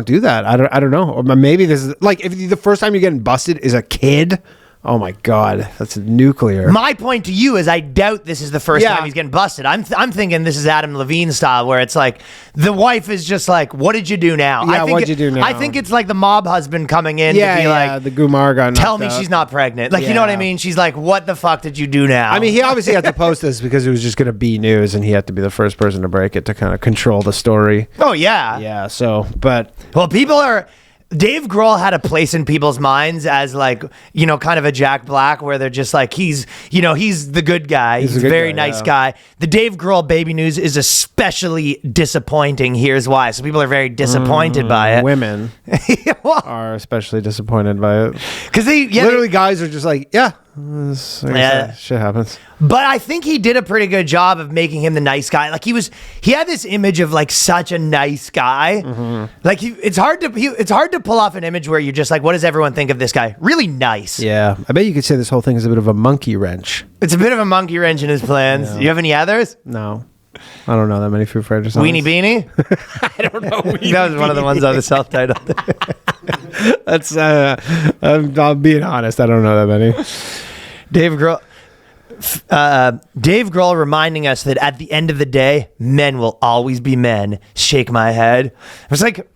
do that. I don't know. Or maybe this is like if the first time you're getting busted is a kid. Oh my God, that's nuclear. My point to you is I doubt this is the first Yeah. time he's getting busted. I'm thinking this is Adam Levine style, where it's like the wife is just like, "What did you do now?" Yeah, what'd you do now? I think it's like the mob husband coming in Yeah, to be like, the Gumar got "Tell knocked me out. she's not pregnant." Like, you know what I Yeah. mean? She's like, "What the fuck did you do now?" I mean, he obviously had to post this because it was just going to be news, and he had to be the first person to break it to kind of control the story. oh yeah. Yeah. So, but Well, people are. Dave Grohl had a place in people's minds as like, you know, kind of a Jack Black, where they're just like, he's the good guy. He's a a good very guy, nice yeah. guy. The Dave Grohl baby news is especially disappointing. Here's why. So people are very disappointed by it. women are especially disappointed by it. Because Literally, guys are just like, yeah, shit happens. But I think he did a pretty good job of making him the nice guy. Like he had this image of like such a nice guy. Like it's hard to pull off an image where you're just like, what does everyone think of this guy? Really nice. Yeah, I bet you could say this whole thing is a bit of a monkey wrench. It's a bit of a monkey wrench in his plans. You have any others? No, I don't know that many Foo Fighters songs. Weenie Beanie? I don't know. That was one of the ones on the self-titled. That's I'm being honest. I don't know that many. Dave Grohl reminding us that at the end of the day, men will always be men. Shake my head. It was like,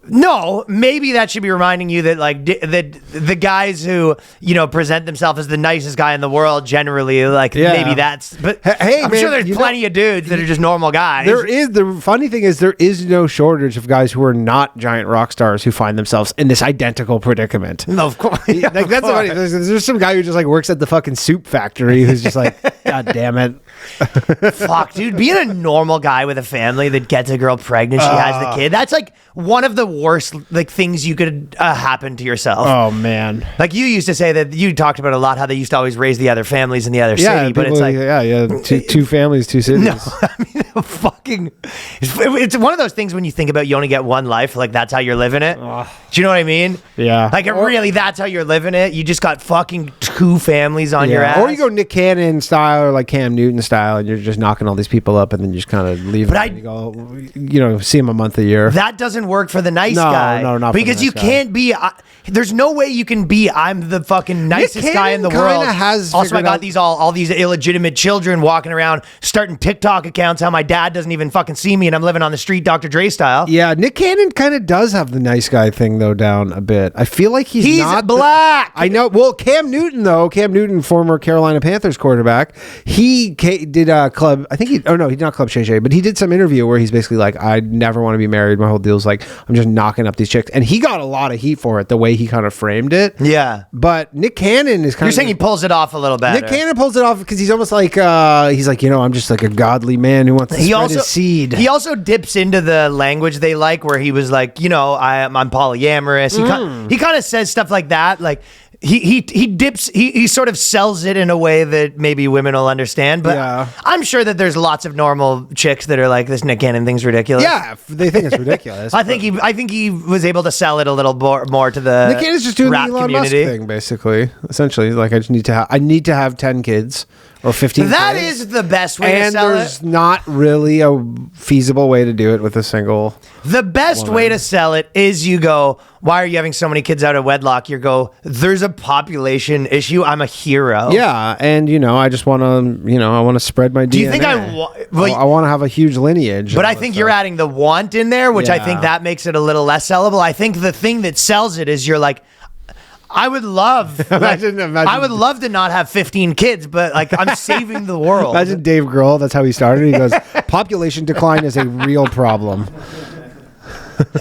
no, maybe that should be reminding you that like the guys who, you know, present themselves as the nicest guy in the world generally, like maybe that's, but Hey, I'm man, sure there's plenty of dudes that are just normal guys. There is. The funny thing is there is no shortage of guys who are not giant rock stars who find themselves in this identical predicament. No, of course. Like that's funny. There's some guy who just like works at the fucking soup factory who's just like, God damn it. Fuck, dude, being a normal guy with a family that gets a girl pregnant, she has the kid, that's like one of the worst like things you could happen to yourself. Oh man. Like you used to say that you talked about a lot how they used to always raise the other families in the other city, but it's like two families, two cities. no, I mean, fucking. It's one of those things when you think about you only get one life, like that's how you're living it. Do you know what I mean? Yeah. Like really, that's how you're living it. You just got fucking two families on your ass. Or you go Nick Cannon style or like Cam Newton style, and you're just knocking all these people up, and then you just kind of leave. But them and you go, see them a month a year. That doesn't work for the nice No, guy. no, not for the because nice you guy. can't be. There's no way you can be. I'm the fucking nicest guy in the Cannon world. kinda has Also, I figured got out- all these illegitimate children walking around, starting TikTok accounts. How my dad doesn't even fucking see me, and I'm living on the street, Dr. Dre style. Yeah, Nick Cannon kind of does have the nice guy thing though down a bit. I feel like he's not black. I know. Well, Cam Newton, former Carolina Panthers quarterback, he did a club. I think he did not Club Shay Shay, but he did some interview where he's basically like, I never want to be married. My whole deal's like, I'm just knocking up these chicks, and he got a lot of heat for it the way he kind of framed it. Yeah. But Nick Cannon is kind You're of saying he pulls it off a little better. Nick Cannon pulls it off because he's almost like I'm just like a godly man who wants to spread his seed. He also dips into the language they like, where he was like, I'm polyamorous. He kind of says stuff like that, like. He sort of sells it in a way that maybe women will understand, but Yeah. I'm sure that there's lots of normal chicks that are like, this Nick Cannon thing's ridiculous. Yeah, they think it's ridiculous. I think he was able to sell it a little more to the Nick Cannon's just doing the rap Elon community. Musk thing, basically. Essentially, like I need to have 10 kids or 15 That kids. is the best way to And sell there's it. not really a feasible way to do it with a single. The best way to sell it is you go, why are you having so many kids out of wedlock? You go, there's a population issue. I'm a hero. Yeah, and I just want to, I want to spread my DNA. Do you think I want to have a huge lineage. But I think you're adding the want in there, which I think Yeah. that makes it a little less sellable. I think the thing that sells it is you're like, I would love, Imagine- I would love to not have 15 kids, but like I'm saving the world. Imagine Dave Grohl. That's how he started. He goes, population decline is a real problem.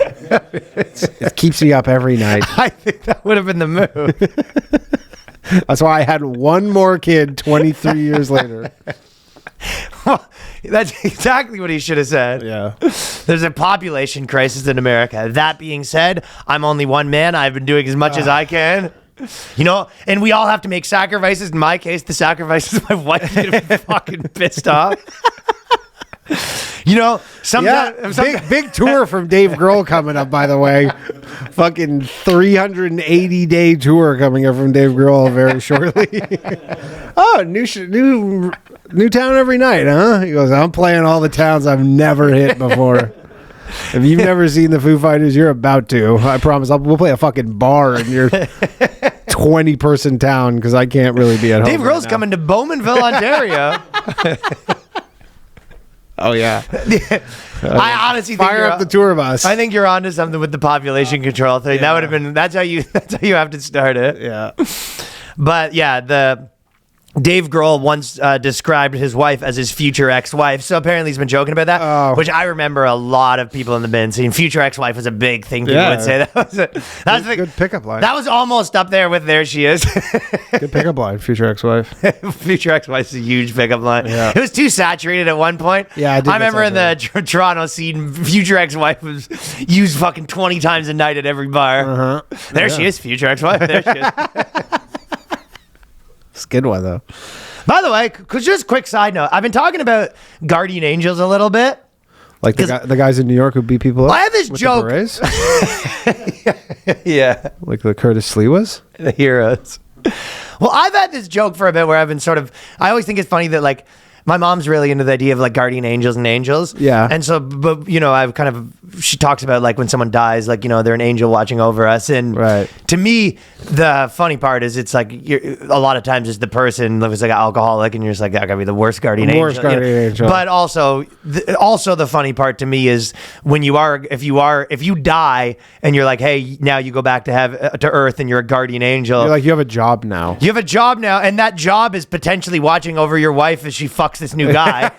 It keeps me up every night. I think that would have been the move. That's why I had one more kid 23 years later. That's exactly what he should have said. Yeah. There's a population crisis in America. That being said, I'm only one man. I've been doing as much as I can. And we all have to make sacrifices. In my case, the sacrifice is my wife getting fucking pissed off. You know, Yeah, big tour from Dave Grohl coming up, by the way. Fucking 380-day tour coming up from Dave Grohl very shortly. Oh, new town every night, huh? He goes, I'm playing all the towns I've never hit before. If you've never seen the Foo Fighters, you're about to. I promise. We'll play a fucking bar in your 20-person town because I can't really be at home. Dave Grohl's coming to Bowmanville, Ontario. Oh, yeah. I honestly think Fire up the tour bus. I think you're onto something with the population control thing. That would have been. That's how you have to start it. Yeah. But yeah, Dave Grohl once described his wife as his future ex-wife. So apparently he's been joking about that, which I remember a lot of people in the bin saying future ex-wife was a big thing. People would say that was a good pickup line. That was almost up there with there she is. Good pickup line, future ex-wife. Future ex-wife is a huge pickup line. Yeah. It was too saturated at one point. Yeah, I remember in the Toronto scene, future ex-wife was used fucking 20 times a night at every bar. There she is, future ex-wife. There she is. It's a good one, though. By the way, just a quick side note, I've been talking about guardian angels a little bit. Like the guys in New York who beat people up? I have this with joke. The berets? Yeah. Like the Curtis Lee was? The heroes. Well, I've had this joke for a bit where I've been I always think it's funny that like my mom's really into the idea of like guardian angels and angels. Yeah. And so, but you know, she talks about like when someone dies, like, you know, they're an angel watching over us. And to me, the funny part is it's like a lot of times it's the person that was like an alcoholic and you're just like, that gotta be the worst guardian angel. Worst guardian angel. But also the funny part to me is when if you die and you're like, hey, now you go back to Earth and you're a guardian angel. You're like, you have a job now. You have a job now, and that job is potentially watching over your wife as she fucks this new guy.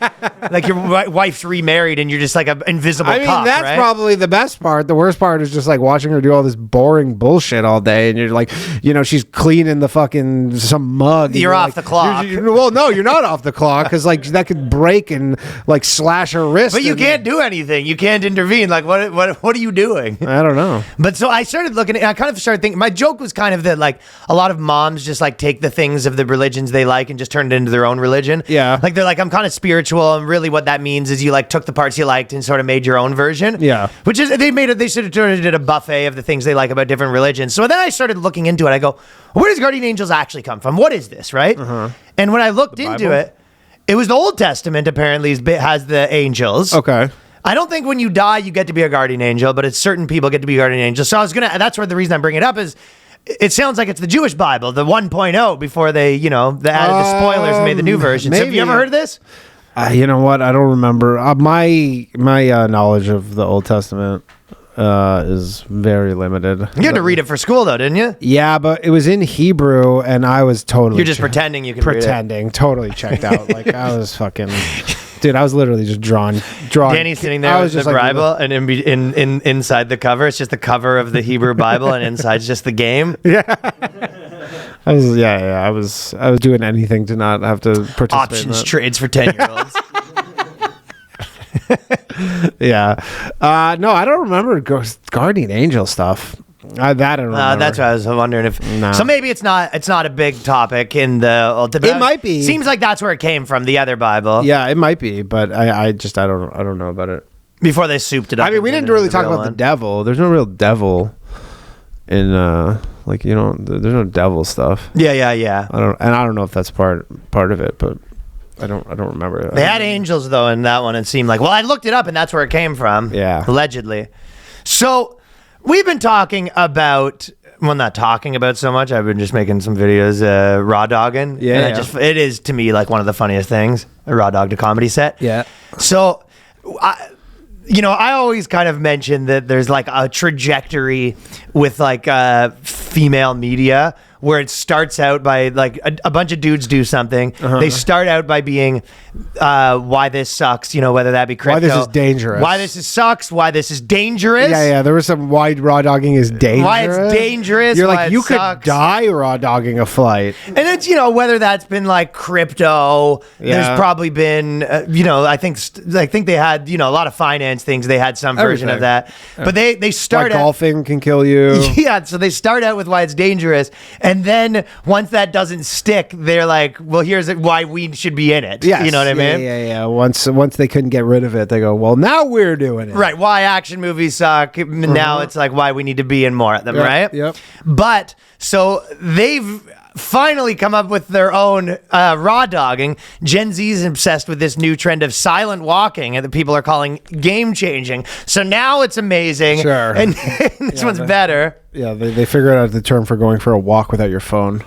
Like your wife's remarried, and you're just like an invisible cop. I mean, that's probably the best part. The worst part is just like watching her do all this boring bullshit all day, and you're like, you know, she's cleaning the fucking some mug. You're off the clock. Well, no, you're not off the clock because like that could break and like slash her wrist. But you can't do anything. You can't intervene. Like what are you doing? I don't know. But so I started looking. I kind of started thinking. My joke was kind of that like a lot of moms just like take the things of the religions they like and just turn it into their own religion. Yeah. Like they're like, I'm kind of spiritual, and really what that means is you like took the parts you liked and sort of made your own version. Yeah. Which is they sort of turned it a buffet of the things they like about different religions. So then I started looking into it. I go, where does guardian angels actually come from? What is this, right? And when I looked into it, it was the Old Testament apparently has the angels. Okay. I don't think when you die you get to be a guardian angel, but it's certain people get to be guardian angels. So that's where the reason I'm bringing it up is it sounds like it's the Jewish Bible, the 1.0 before they added the spoilers and made the new version. So have you ever heard of this? You know what? I don't remember. My knowledge of the Old Testament is very limited. You had to read it for school though, didn't you? Yeah, but it was in Hebrew, and I was totally You're just pretending you can read it. Totally checked out. Like I was fucking. Dude, I was literally just drawing. Danny's sitting there with the Bible, and inside the cover, it's just the cover of the Hebrew Bible, and inside's just the game. Yeah. I was doing anything to not have to participate. Options trades for 10-year-olds. Yeah. No, I don't remember guardian angel stuff. I don't remember. That's what I was wondering if. No. So maybe it's not a big topic in the. It might be. Seems like that's where it came from. The other Bible. Yeah, it might be, but I don't know about it. Before they souped it up. I mean, we didn't really talk about the devil. There's no real devil in there's no devil stuff. Yeah. I don't know if that's part of it, but I don't remember it. They had angels though in that one. It seemed like. Well, I looked it up and that's where it came from. Yeah. Allegedly. So we've been talking about. Well, not talking about so much. I've been just making some videos, raw dogging. Yeah. And it is to me like one of the funniest things. A raw dogged a comedy set. Yeah. So, I always kind of mention that there's like a trajectory with like female media where it starts out by like a bunch of dudes do something. They start out by being why this sucks, whether that be crypto. Why this is dangerous. Why this sucks. Why this is dangerous. Yeah. There was some why raw dogging is dangerous. Why it's dangerous. You're why like, it you sucks. could die raw dogging a flight. And it's, whether that's been like crypto, there's probably been, I think they had, a lot of finance things. They had some version of that. But they start golfing can kill you. Yeah. So they start out with why it's dangerous. And And then once that doesn't stick, they're like, well, here's why we should be in it. Yes. You know what I mean? Yeah. Once they couldn't get rid of it, they go, well, now we're doing it. Right. Why action movies suck. Now it's like why we need to be in more of them, Yep, right? yep. But so they've finally come up with their own raw dogging. Gen Z is obsessed with this new trend of silent walking that people are calling game changing. So now it's amazing. Sure. And this one's better. Yeah, they figured out the term for going for a walk without your phone.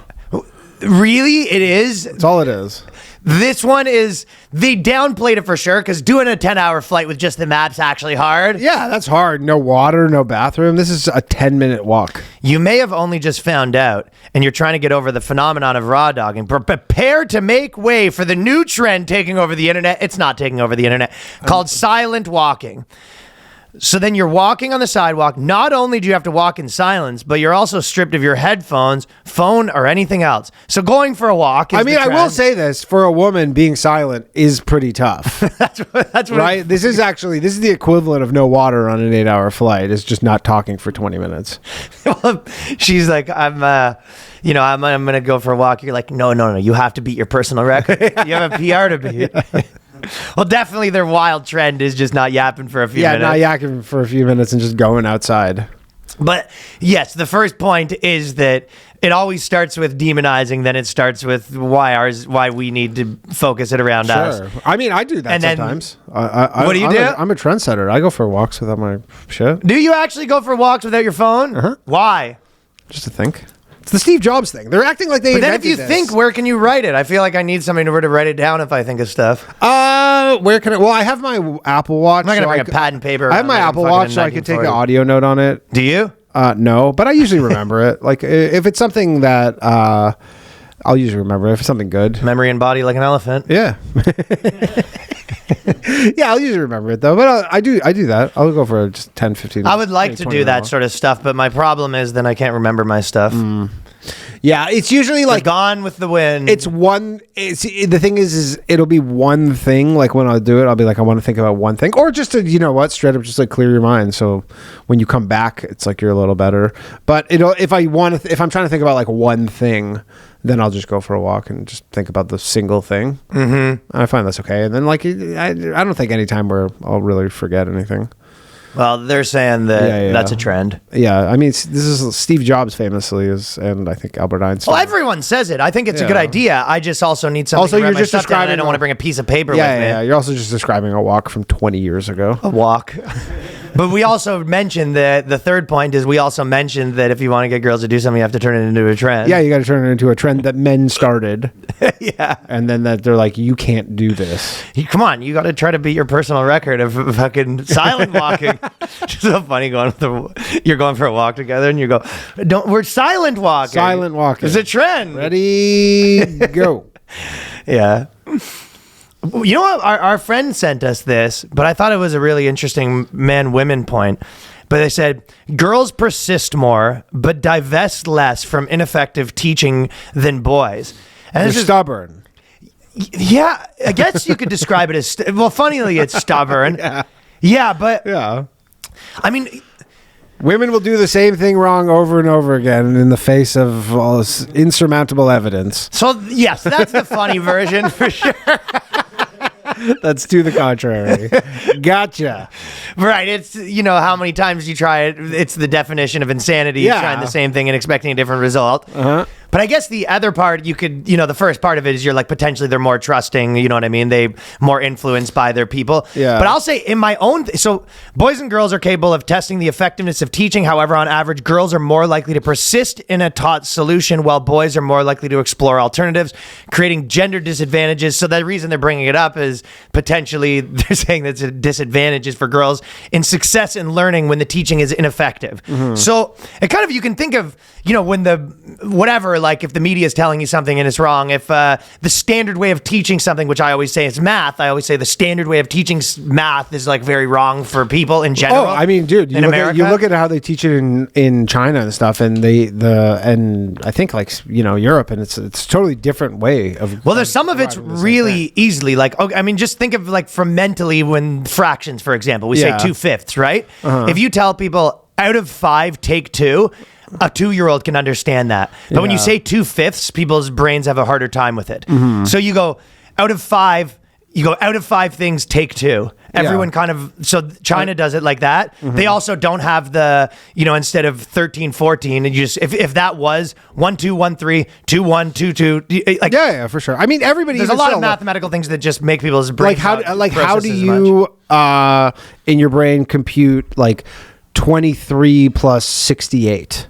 Really? It is? That's all it is. This one is, they downplayed it for sure, because doing a 10-hour flight with just the map's actually hard. Yeah, that's hard. No water, no bathroom. This is a 10-minute walk. You may have only just found out, and you're trying to get over the phenomenon of raw dogging, but prepare to make way for the new trend taking over the internet. It's not taking over the internet, called silent walking. So then you're walking on the sidewalk. Not only do you have to walk in silence, but you're also stripped of your headphones, phone, or anything else. So going for a walk is I mean, the I will trend. say this, for a woman, being silent is pretty tough. That's what Right? This is the equivalent of no water on an 8-hour flight. It's just not talking for 20 minutes. She's like, I'm going to go for a walk. You're like, no. You have to beat your personal record. You have a PR to beat. Well, definitely their wild trend is just not yapping for a few minutes. Yeah, not yakking for a few minutes and just going outside. But yes, the first point is that it always starts with demonizing, then it starts with why we need to focus it around us. Sure. I mean, I do that And then- sometimes. What do you do? I'm a trendsetter. I go for walks without my shit. Do you actually go for walks without your phone? Uh-huh. Why? Just to think. It's the Steve Jobs thing. They're acting like they But then if invented you this. think, where can you write it? I feel like I need something to write it down if I think of stuff. Where can I? Well, I have my Apple Watch. I'm not going to so bring I a could- pad and paper. I have around my like I'm Apple fucking Watch, in so I could take an 1940. audio note on it. Do you? No, but I usually remember it. Like if it's something that I'll usually remember. If it's something good. Memory and body like an elephant. Yeah. Yeah, I'll usually remember it though. But I do that. I'll go for just 10, 15. I would like to 20 do that minutes. sort of stuff, but my problem is then I can't remember my stuff. Yeah, it's usually Like like Gone with the Wind. it's one. The thing is it'll be one thing. Like when I'll do it, I'll be like, I want to think about one thing, or just to straight up just like clear your mind. So when you come back, it's like you're a little better. But if I'm trying to think about like one thing, then I'll just go for a walk and just think about the single thing. Mm-hmm. I find that's okay. And then like I don't think any time where I'll really forget anything. Well, they're saying that Yeah. that's a trend. Yeah, I mean, this is Steve Jobs famously is, and I think Albert Einstein. Well, everyone says it. I think it's a good Yeah. idea. I just also need something Also, to write you're my just stuff down, and I describing don't want to bring a piece of paper yeah, with me. yeah. You're also just describing a walk from 20 years ago. A walk. But we also mentioned that the third point is we also mentioned that if you want to get girls to do something, you have to turn it into a trend. Yeah, you got to turn it into a trend that men started, Yeah. and then that they're like, you can't do this. Come on, you got to try to beat your personal record of fucking silent walking. It's so funny you're going for a walk together and you go, we're silent walking. Silent walking. It's a trend. Ready, go. Yeah. You know what? Our friend sent us this, but I thought it was a really interesting man-women point. But they said, girls persist more, but divest less from ineffective teaching than boys. And They're this is, stubborn. yeah, I guess you could describe it as, well, funnily, it's stubborn. Yeah, but, Yeah. I mean, Women will do the same thing wrong over and over again in the face of all this insurmountable evidence. so, yes, that's the funny version for sure. That's to the contrary. Gotcha. Right. It's, how many times you try it. It's the definition of insanity. Yeah. Trying the same thing and expecting a different result. Uh-huh. But I guess the other part you could, the first part of it is you're like potentially they're more trusting, you know what I mean? They more influenced by their people. Yeah. But I'll say in my own, so boys and girls are capable of testing the effectiveness of teaching. However, on average, girls are more likely to persist in a taught solution while boys are more likely to explore alternatives, creating gender disadvantages. So the reason they're bringing it up is potentially they're saying that's a disadvantage is for girls in success in learning when the teaching is ineffective. Mm-hmm. So it kind of, you can think of, when like if the media is telling you something and it's wrong, if the standard way of teaching something, which I always say is math, I always say the standard way of teaching math is like very wrong for people in general. Oh, I mean, dude, you look at how they teach it in China and stuff, and and I think like Europe, and it's a totally different way of. Well, there's some of it's really easily like, I mean, just think of like from mentally when fractions, for example, we say Yeah. 2/5, right? If you tell people out of 5, take 2. a 2-year-old can understand that. But when you say 2/5, people's brains have a harder time with it. So you go out of 5 things, take 2. Everyone kind of, so China does it like that. They also don't have the, instead of 13, 14, and you just, if that was 1, 2, 1, 3, 2, 1, 2, 2, like, yeah, for sure. I mean, everybody. There's a lot of mathematical things that just make people's brains how do you in your brain compute like 23 plus 68?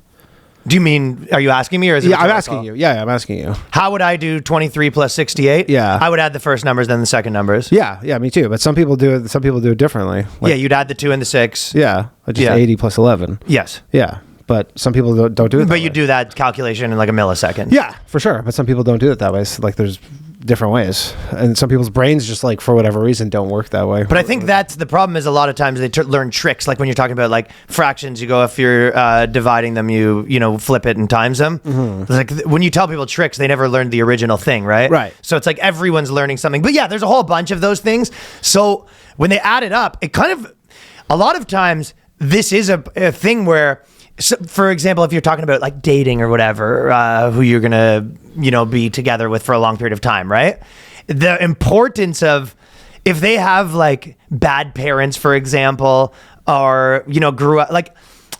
Do you mean, are you asking me or is it? Yeah, I'm asking you. Yeah, I'm asking you. How would I do 23 plus 68? Yeah. I would add the first numbers, then the second numbers. Yeah, me too. But some people do it. Some people do it differently. Yeah, you'd add the 2 and the 6. Yeah, just 80 plus 11. Yes. Yeah, but some people don't do it. But you do that calculation in like a millisecond. Yeah, for sure. But some people don't do it that way. So like, there's different ways, and some people's brains just like for whatever reason don't work that way. But I think that's the problem. Is a lot of times they learn tricks, like when you're talking about like fractions. You go, if you're dividing them, you flip it and times them. It's like when you tell people tricks, they never learned the original thing, right? Right. So it's like everyone's learning something. But yeah, there's a whole bunch of those things. So when they add it up, it kind of, a lot of times this is a thing where, so, for example, if you're talking about like dating or whatever, who you're gonna be together with for a long period of time, right? The importance of, if they have like bad parents, for example, or grew up like,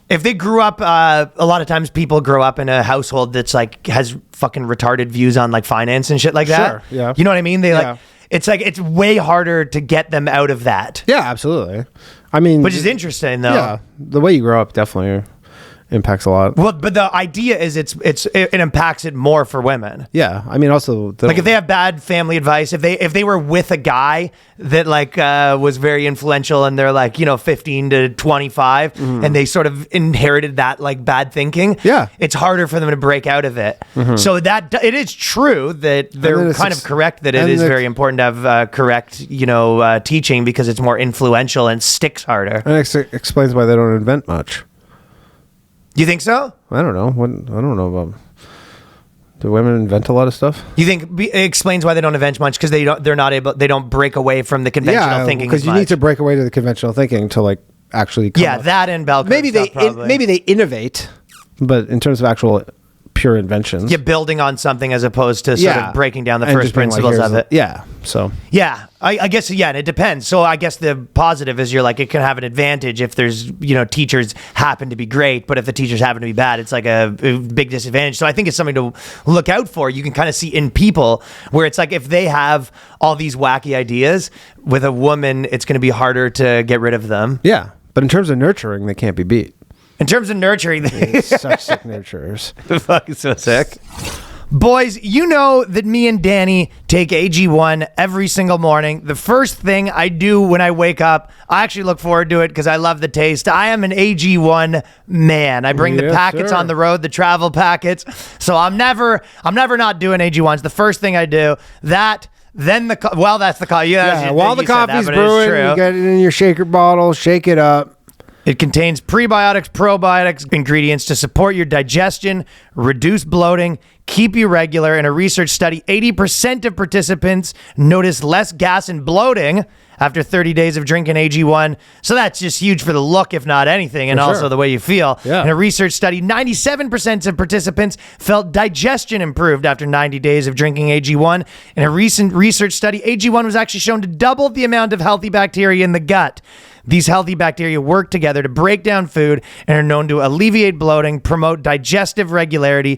if they grew up, a lot of times people grow up in a household that's like has fucking retarded views on like finance and shit like that. Sure, yeah. You know what I mean? They like, it's like, it's way harder to get them out of that. Yeah, absolutely. I mean, which is interesting though. Yeah, the way you grow up definitely impacts a lot. Well, but the idea is it impacts it more for women. Yeah, I mean, also like if they have bad family advice, if they were with a guy that like was very influential and they're like 15 to 25 and they sort of inherited that like bad thinking. Yeah, it's harder for them to break out of it. So that it is true that they're kind of correct that it is very important to have correct teaching because it's more influential and sticks harder. And it explains why they don't invent much. You think so? I don't know. I don't know about. Do women invent a lot of stuff? You think it explains why they don't invent much because they don't break away from the conventional thinking? Because you need to break away to the conventional thinking to like actually. That and bell curve maybe they innovate, but in terms of actual pure inventions, building on something as opposed to sort of breaking down the first principles of it. Yeah. So. Yeah, I guess and it depends. So I guess the positive is you're like it can have an advantage if there's teachers happen to be great, but if the teachers happen to be bad, it's like a big disadvantage. So I think it's something to look out for. You can kind of see in people where it's like if they have all these wacky ideas with a woman, it's going to be harder to get rid of them. Yeah, but in terms of nurturing, they can't be beat. In terms of nurturing, such sick nurturers. The fuck is so sick. Boys, you know that me and Danny take AG1 every single morning. The first thing I do when I wake up, I actually look forward to it because I love the taste. I am an AG1 man. I bring the packets on the road, the travel packets. So I'm never not doing AG1s. The first thing I do, then that's the coffee. Yeah, while the coffee's brewing, you get it in your shaker bottle, shake it up. It contains prebiotics, probiotics, ingredients to support your digestion, reduce bloating, keep you regular. In a research study, 80% of participants noticed less gas and bloating after 30 days of drinking AG1. So that's just huge for the look, if not anything, and also the way you feel. Yeah. In a research study, 97% of participants felt digestion improved after 90 days of drinking AG1. In a recent research study, AG1 was actually shown to double the amount of healthy bacteria in the gut. These healthy bacteria work together to break down food and are known to alleviate bloating, promote digestive regularity,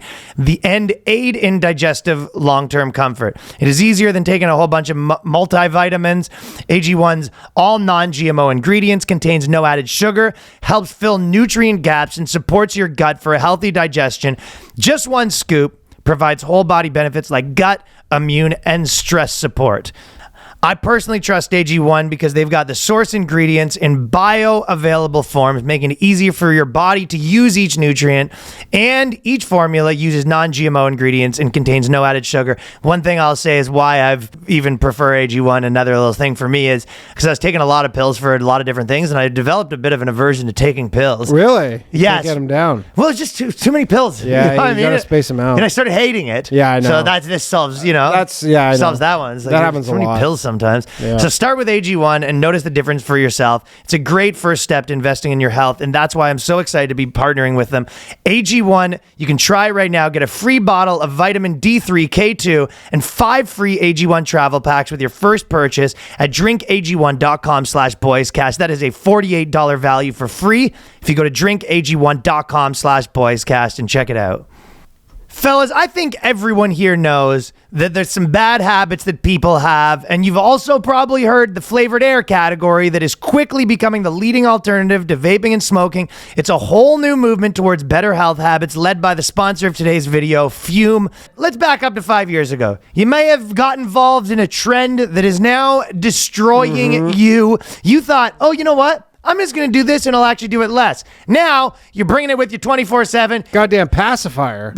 and aid in digestive long-term comfort. It is easier than taking a whole bunch of multivitamins. AG1's all non-GMO ingredients, contains no added sugar, helps fill nutrient gaps, and supports your gut for a healthy digestion. Just one scoop provides whole body benefits like gut, immune, and stress support. I personally trust AG1 because they've got the source ingredients in bioavailable forms, making it easier for your body to use each nutrient. And each formula uses non-GMO ingredients and contains no added sugar. One thing I'll say is why I've even prefer AG1. Another little thing for me is because I was taking a lot of pills for a lot of different things, and I developed a bit of an aversion to taking pills. Really? Yes. Can't get them down. Well, it's just too many pills. Yeah, you gotta space them out. And I started hating it. Yeah, I know. So this solves, I know. solves that one. It's like, that happens a lot. Too many pills sometimes. So start with AG1 and notice the difference for yourself. It's a great first step to investing in your health, and that's why I'm so excited to be partnering with them. AG1, you can try it right now. Get a free bottle of vitamin D3, K2, and 5 free AG1 travel packs with your first purchase at drinkag1.com/boyscast. That is a $48 value for free if you go to drinkag1.com/boyscast and check it out. Fellas, I think everyone here knows that there's some bad habits that people have, and you've also probably heard the flavored air category that is quickly becoming the leading alternative to vaping and smoking. It's a whole new movement towards better health habits led by the sponsor of today's video, Fume. Let's back up to 5 years ago. You may have got involved in a trend that is now destroying you. You thought, oh, you know what? I'm just going to do this and I'll actually do it less. Now, you're bringing it with you 24/7. Goddamn pacifier.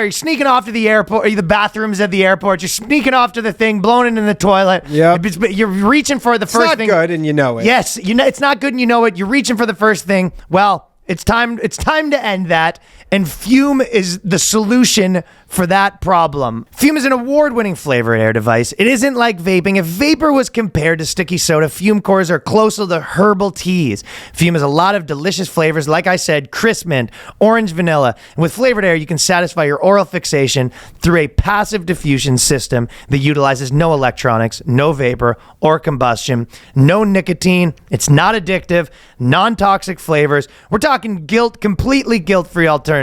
You're sneaking off to the airport, or the bathrooms at the airport. You're sneaking off to the thing, blowing it in the toilet. Yep. You're reaching for the first thing. It's not good and you know it. Yes, it's not good and you know it. You're reaching for the first thing. Well, it's time to end that. And Fume is the solution for that problem. Fume is an award-winning flavored air device. It isn't like vaping. If vapor was compared to sticky soda, Fume cores are closer to herbal teas. Fume has a lot of delicious flavors. Like I said, crisp mint, orange vanilla. And with flavored air, you can satisfy your oral fixation through a passive diffusion system that utilizes no electronics, no vapor or combustion, no nicotine. It's not addictive, non-toxic flavors. We're talking completely guilt-free alternative.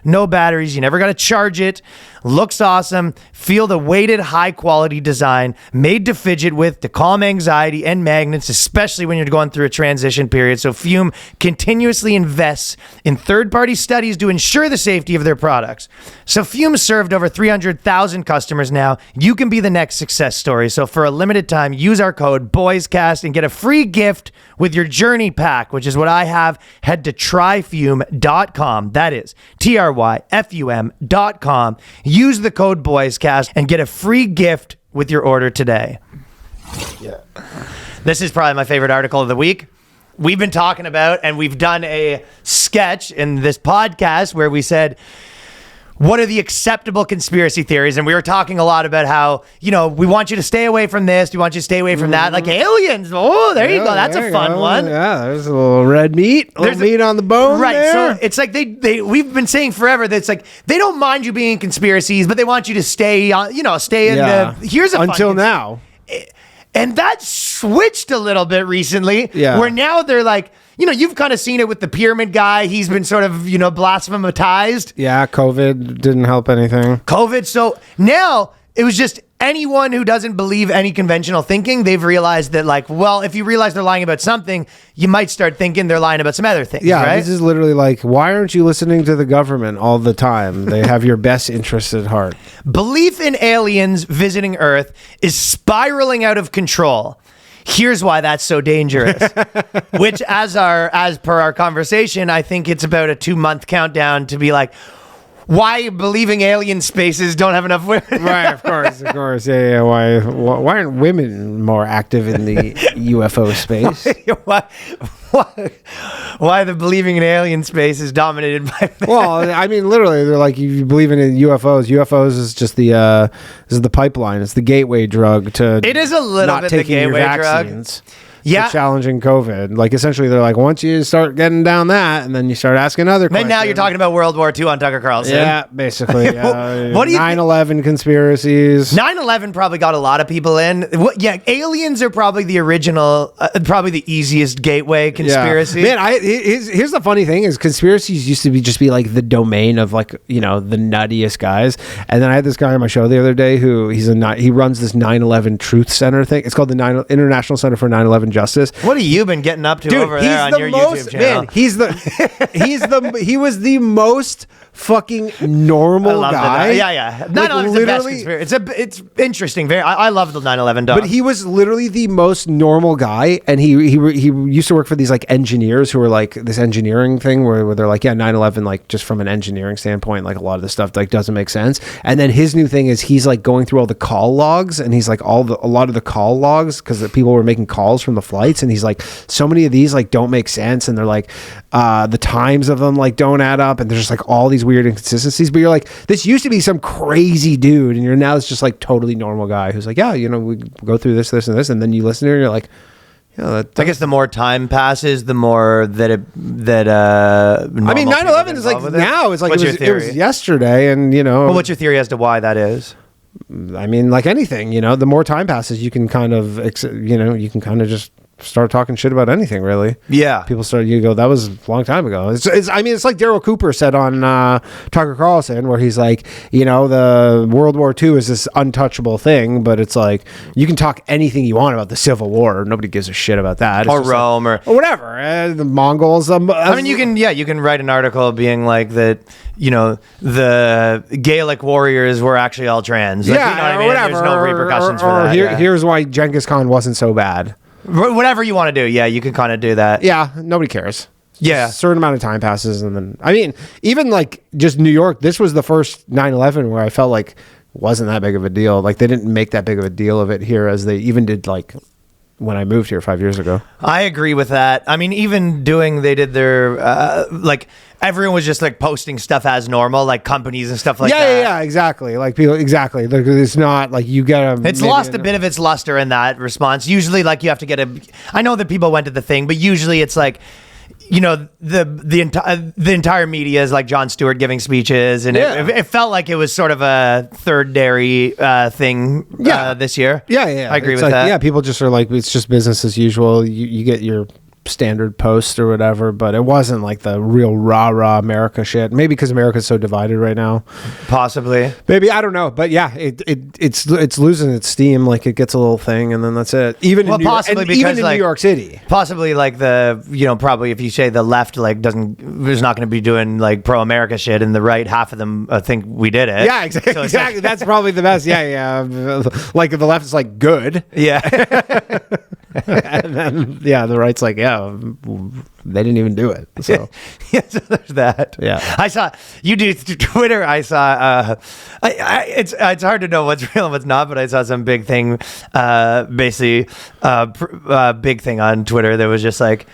No batteries. You never got to charge it. Looks awesome. Feel the weighted high quality design made to fidget with, to calm anxiety and magnets, especially when you're going through a transition period. So Fume continuously invests in third-party studies to ensure the safety of their products. So Fume served over 300,000 customers now. You can be the next success story. So for a limited time, use our code BOYSCAST and get a free gift with your journey pack, which is what I have. Head to tryfume.com. That is tryfum.com. Use the code BOYSCAST and get a free gift with your order today. Yeah. This is probably my favorite article of the week. We've been talking about, and we've done a sketch in this podcast where we said, what are the acceptable conspiracy theories? And we were talking a lot about how, we want you to stay away from this. We want you to stay away from that. Like aliens. Oh, there you go. That's a fun one. Yeah, there's a little red meat. There's meat on the bone. Right. There. So it's like we've been saying forever that it's like they don't mind you being conspiracies, but they want you to stay on, stay in the. Here's a until now. And that switched a little bit recently. Yeah. Where now they're like, you've kind of seen it with the pyramid guy. He's been sort of, blasphematized. Yeah, COVID didn't help anything. So now it was just anyone who doesn't believe any conventional thinking. They've realized that, if you realize they're lying about something, you might start thinking they're lying about some other things. Yeah, right? This is literally like, why aren't you listening to the government all the time? They have your best interests at heart. Belief in aliens visiting Earth is spiraling out of control. Here's why that's so dangerous. Which, as per our conversation, I think it's about a 2-month countdown to be like, why believing alien spaces don't have enough women? Right, of course. Yeah. Why aren't women more active in the UFO space? Why the believing in alien space is dominated by men? Well, I mean, literally, they're like, you believe in UFOs. UFOs is just the pipeline. It's the gateway drug to. It is a little bit the gateway drug. Yeah, challenging COVID. Like essentially, they're like, once you start getting down that, and then you start asking other questions. Then now you're talking about World War II on Tucker Carlson. Yeah, basically. What do you 9/11 conspiracies. 9/11 probably got a lot of people in. Aliens are probably the original, probably the easiest gateway conspiracy. Yeah. Man, here's the funny thing is conspiracies used to be like the domain of the nuttiest guys. And then I had this guy on my show the other day who he runs this 9/11 Truth Center thing. It's called the International Center for 9/11 Justice. What have you been getting up to over there on your YouTube channel? Man, he was the most fucking normal guy. Yeah. 9/11 is the best conspiracy. It's interesting. I love the 9/11 dog. But he was literally the most normal guy, and he used to work for these engineers who were this engineering thing where they're like, yeah, 9/11 just from an engineering standpoint, a lot of this stuff doesn't make sense. And then his new thing is he's going through all the call logs, and he's a lot of the call logs because people were making calls from the flights, and he's like, so many of these don't make sense, and they're the times of them don't add up, and there's just all these these weird inconsistencies, but you're like, this used to be some crazy dude, and you're now it's just like totally normal guy who's like, yeah, we go through this, and this, and then you listen to it and you're like, yeah, I guess the more time passes, the more that I mean, 9/11 is like now. It's like it was yesterday, and Well, what's your theory as to why that is? I mean, like anything, the more time passes, you can kind of, just start talking shit about anything, really. Yeah. People start, you go, that was a long time ago. It's like Daryl Cooper said on Tucker Carlson, where he's like, the World War II is this untouchable thing, but it's like, you can talk anything you want about the Civil War. Nobody gives a shit about that. Or Rome, or whatever. The Mongols. I mean, you can write an article being like that, the Gaelic warriors were actually all trans. Like, or whatever. There's no repercussions for that. Here's why Genghis Khan wasn't so bad. Whatever you want to do, yeah, you can kind of do that. Yeah, nobody cares. Yeah. A certain amount of time passes, and then, I mean, even like just New York, this was the first 9/11 where I felt like it wasn't that big of a deal. Like, they didn't make that big of a deal of it here as they even did, like, when I moved here 5 years ago. I agree with that. I mean, even they did their, everyone was just like posting stuff as normal, like companies and stuff like that. Yeah, exactly. Like people, exactly. Like, it's not like you get It's lost a bit of its luster in that response. Usually, like, you have to get I know that people went to the thing, but usually it's like, the entire media is like Jon Stewart giving speeches, and it felt like it was sort of a third dairy thing this year. Yeah. I agree it's with like, that. Yeah, people just are like, it's just business as usual. You get your standard post or whatever, but it wasn't like the real rah America shit. Maybe because America's so divided right now. Possibly. Maybe, I don't know, but yeah, it's losing its steam. Like, it gets a little thing, and then that's it. Even in New York City. Possibly, like, probably if you say the left is not going to be doing like pro America shit, and the right half of them think we did it. Yeah, exactly. So exactly. That's probably the best. Yeah. Like, the left is like good. Yeah. And then the right's like, they didn't even do it. So so there's that. Yeah, I saw you do Twitter. I saw it's hard to know what's real and what's not, but I saw some big thing, basically big thing on Twitter that was just like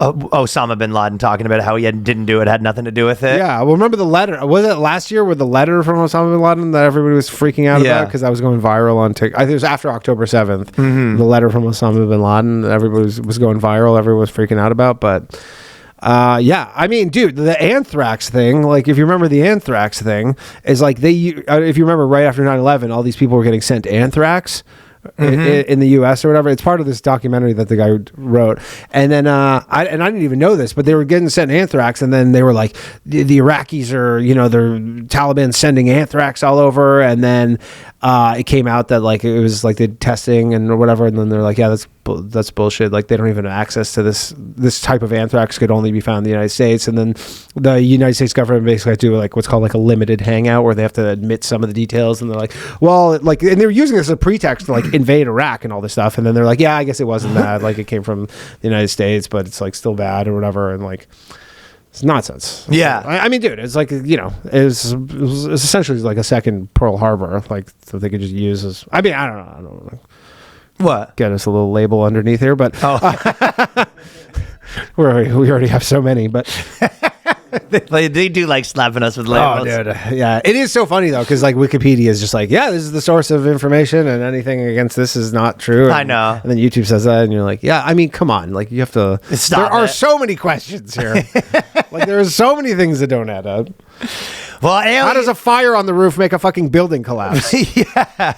Osama bin Laden talking about how he didn't do it, had nothing to do with it. Yeah, well, remember the letter? Was it last year with the letter from Osama bin Laden that everybody was freaking out about because that was going viral on TikTok? I think it was after October 7th. Mm-hmm. The letter from Osama bin Laden that everybody was going viral. Everyone was freaking out about, but. I mean, dude, the anthrax thing, like, if you remember the anthrax thing, is like if you remember right after 9/11, all these people were getting sent anthrax. In the U.S. or whatever. It's part of this documentary that the guy wrote. And then I didn't even know this, but they were getting sent anthrax, and then they were like, the Iraqis are, they're Taliban sending anthrax all over, and then it came out that like it was like the testing and whatever, and then they're like, yeah, that's bullshit. Like, they don't even have access to this type of anthrax, could only be found in the United States. And then the United States government basically had to do like what's called like a limited hangout, where they have to admit some of the details, and they're like, well, like, and they're using this as a pretext to like invade Iraq and all this stuff, and then they're like, yeah, I guess it wasn't that, like, it came from the United States, but it's like still bad or whatever, and like, it's nonsense. Yeah, I mean, dude, it's like, it was essentially like a second Pearl Harbor, like, so they could just use as. I mean, I don't know. What? Get us a little label underneath here, but we already have so many, but. They do like slapping us with labels. Oh, dude. Yeah. It is so funny, though, because like Wikipedia is just like, yeah, this is the source of information, and anything against this is not true. I know. And then YouTube says that, and you're like, yeah, I mean, come on. Like, you have to. Stop. There are so many questions here. Like, there are so many things that don't add up. Well, how does a fire on the roof make a fucking building collapse? Yeah.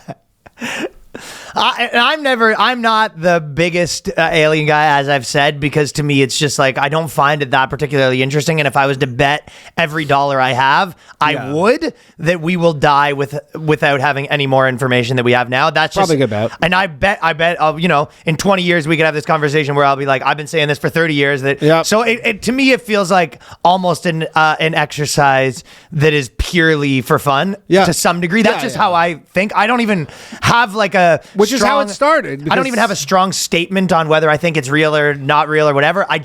I'm not the biggest alien guy, as I've said, because to me it's just like I don't find it that particularly interesting. And if I was to bet every dollar I have, I would that we will die without having any more information that we have now. That's probably just a good bet. And I bet in 20 years we could have this conversation where I'll be like, I've been saying this for 30 years. So it to me it feels like almost an exercise that is purely for fun to some degree. That's just how I think. I don't even have like which is how it started. I don't even have a strong statement on whether I think it's real or not real or whatever. I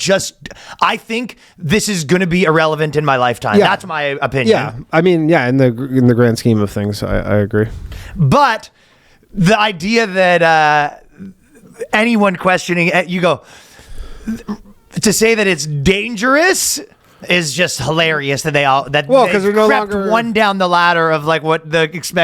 think this is going to be irrelevant in my lifetime. That's my opinion. Yeah, I mean, in the grand scheme of things, I agree. But the idea that anyone questioning you go to say that it's dangerous. is just hilarious that they because they're no crept longer one down the ladder of like what the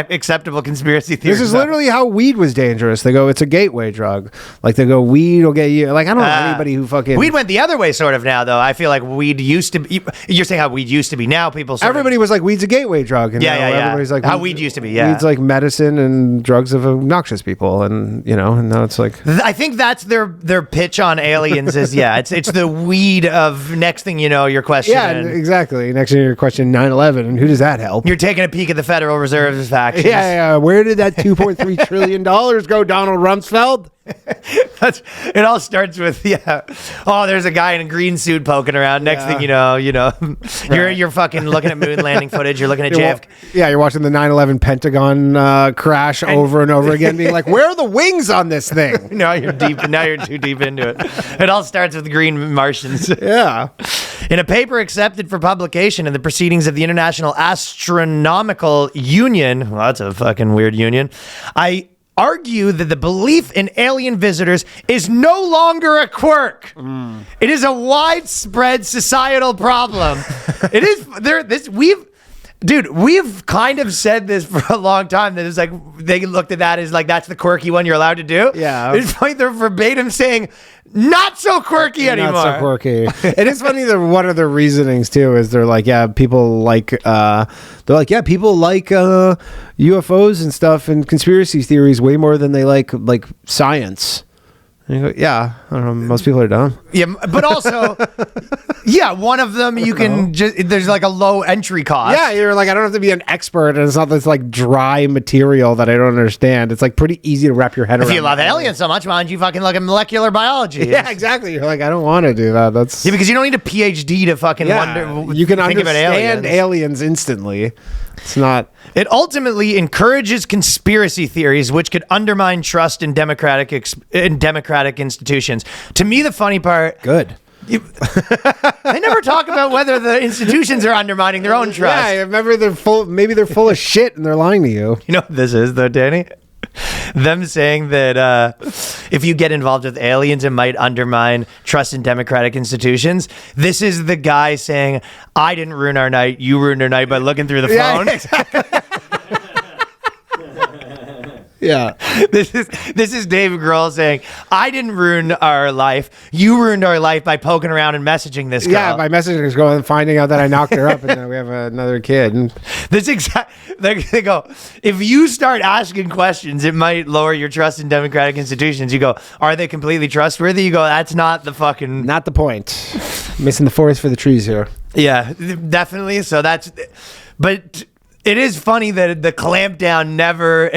acceptable conspiracy theories. This is are. literally how weed was dangerous. They go, it's a gateway drug. Like they go, weed will get you. Like I don't know anybody who fucking weed went the other way sort of now though. I feel like weed used to be. You're saying how weed used to be. Now people. Everybody was like, weed's a gateway drug. And Yeah. Everybody's like, how weed used to be. Yeah, weed's like medicine and drugs of obnoxious people, and and now it's like. I think that's their pitch on aliens is it's the weed of next thing you know you're questioning. Yeah, exactly. Next thing you're questioning 9/11, and who does that help? You're taking a peek at the Federal Reserve's factions. Yeah. Where did that $2.3 trillion go, Donald Rumsfeld? It all starts with oh, there's a guy in a green suit poking around. Next thing you know, you're fucking looking at moon landing footage. You're looking at JFK. You're watching the 9/11 Pentagon crash over and over again, being like, "Where are the wings on this thing?" Now you're too deep into it. It all starts with green Martians. Yeah. In a paper accepted for publication in the Proceedings of the International Astronomical Union, well, that's a fucking weird union, I argue that the belief in alien visitors is no longer a quirk. It is a widespread societal problem. It is we've kind of said this for a long time that it's like they looked at that as like that's the quirky one you're allowed to do. Yeah. It's like they're verbatim saying not so quirky anymore. Not so quirky. It is funny that one of their reasonings too is they're like, people like UFOs and stuff and conspiracy theories way more than they like science. And you go, I don't know, most people are dumb. Yeah, but also, one of them you can there's like a low entry cost. Yeah, you're like, I don't have to be an expert, and it's not this like dry material that I don't understand. It's like pretty easy to wrap your head around. If you love aliens so much, why don't you fucking look at molecular biology? Yeah, exactly. You're like, I don't want to do that. That's because you don't need a PhD to fucking wonder. You can think understand about aliens instantly. It's not. It ultimately encourages conspiracy theories, which could undermine trust in democratic institutions. To me, the funny part. Good. They never talk about whether the institutions are undermining their own trust. Yeah, remember maybe they're full of shit and they're lying to you. You know what this is, though, Danny? Them saying that if you get involved with aliens, it might undermine trust in democratic institutions. This is the guy saying, I didn't ruin our night. You ruined our night by looking through the phone. Exactly. Yeah. This is David Grohl saying, I didn't ruin our life. You ruined our life by poking around and messaging this girl. Yeah, by messaging this girl and finding out that I knocked her up and then we have another kid. And They go, if you start asking questions, it might lower your trust in democratic institutions. You go, are they completely trustworthy? You go, that's not the fucking... Not the point. Missing the forest for the trees here. Yeah, definitely. So that's... But... It is funny that the clampdown never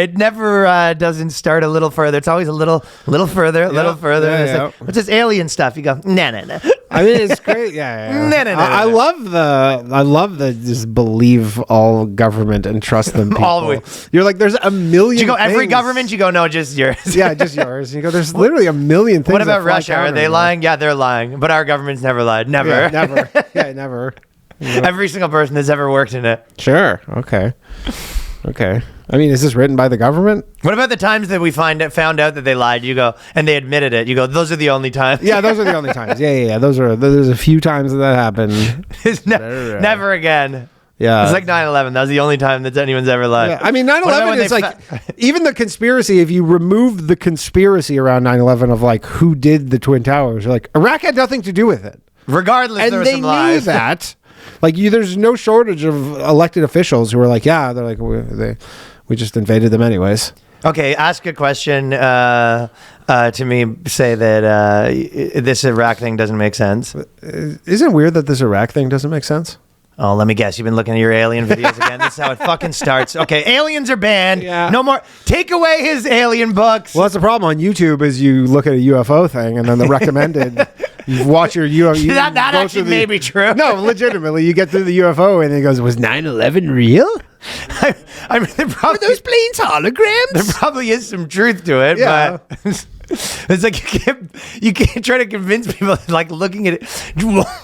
doesn't start a little further. It's always a little further. Yeah. Like, what's this alien stuff? You go, nah. I mean, it's great. Yeah. No. I love the just believe all government and trust them people. Always. You're like, there's a million. You go, every things. government? You go, no, just yours. Yeah, just yours. You go, there's literally a million things. What about that fly Russia? Are counter they to lying? Yeah, they're lying. But our government's never lied. Never. Yeah, never. Yeah, never. Every single person that's ever worked in it. Sure. Okay. I mean, is this written by the government? What about the times that we found out that they lied? You go, and they admitted it. You go, those are the only times. Yeah, those are the only times. Yeah. There's a few times that happened. It's never again. Yeah. It's like 9/11. That was the only time that anyone's ever lied. Yeah. I mean, 9/11 is like, even the conspiracy, if you remove the conspiracy around 9/11 of like who did the Twin Towers, you're like, Iraq had nothing to do with it. Regardless, and there were they some knew lies. that. Like, there's no shortage of elected officials who are like, yeah, they're like, we just invaded them anyways. Okay, ask a question to me. Say that this Iraq thing doesn't make sense. Isn't it weird that this Iraq thing doesn't make sense? Oh, let me guess. You've been looking at your alien videos again. This is how it fucking starts. Okay, aliens are banned. Yeah. No more. Take away his alien books. Well, that's the problem on YouTube is you look at a UFO thing and then the recommended. You watch your UFO. That actually may be true. No, legitimately, you get through the UFO and it goes, was 9/11 real? I mean, Were those planes holograms? There probably is some truth to it, Yeah. but It's like you can't try to convince people like looking at it,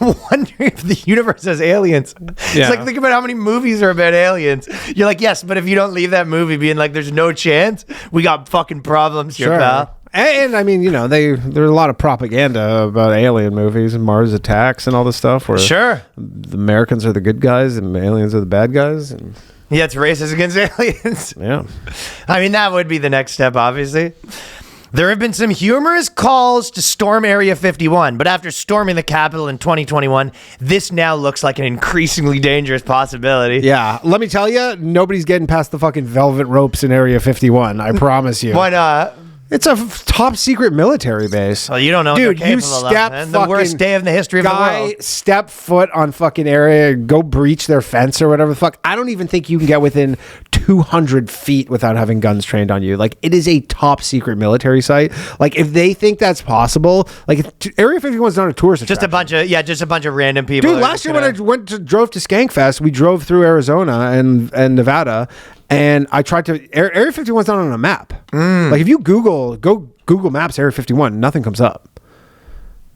wondering if the universe has aliens. It's like think about how many movies are about aliens. You're like, yes, but if you don't leave that movie being like, there's no chance, we got fucking problems here, pal. And I mean, you know, there's a lot of propaganda about alien movies and Mars attacks and all this stuff where the Americans are the good guys and aliens are the bad guys. And yeah, it's racist against aliens. Yeah. I mean, that would be the next step, obviously. There have been some humorous calls to storm Area 51, but after storming the Capitol in 2021, this now looks like an increasingly dangerous possibility. Yeah, let me tell you, nobody's getting past the fucking velvet ropes in Area 51. I promise you. Why not? It's a top secret military base. Well, you don't know, dude. What You step step the worst day in the history of the world. Step foot on fucking area, go breach their fence or whatever the fuck. I don't even think you can get within 200 feet without having guns trained on you. Like, it is a top secret military site. Like, if they think that's possible, like, Area 51 is not a tourist attraction. Just a bunch of random people. Dude, last year when I drove to Skankfest, we drove through Arizona and Nevada. And I tried to Area 51's not on a map. Like if you go Google Maps Area 51, nothing comes up.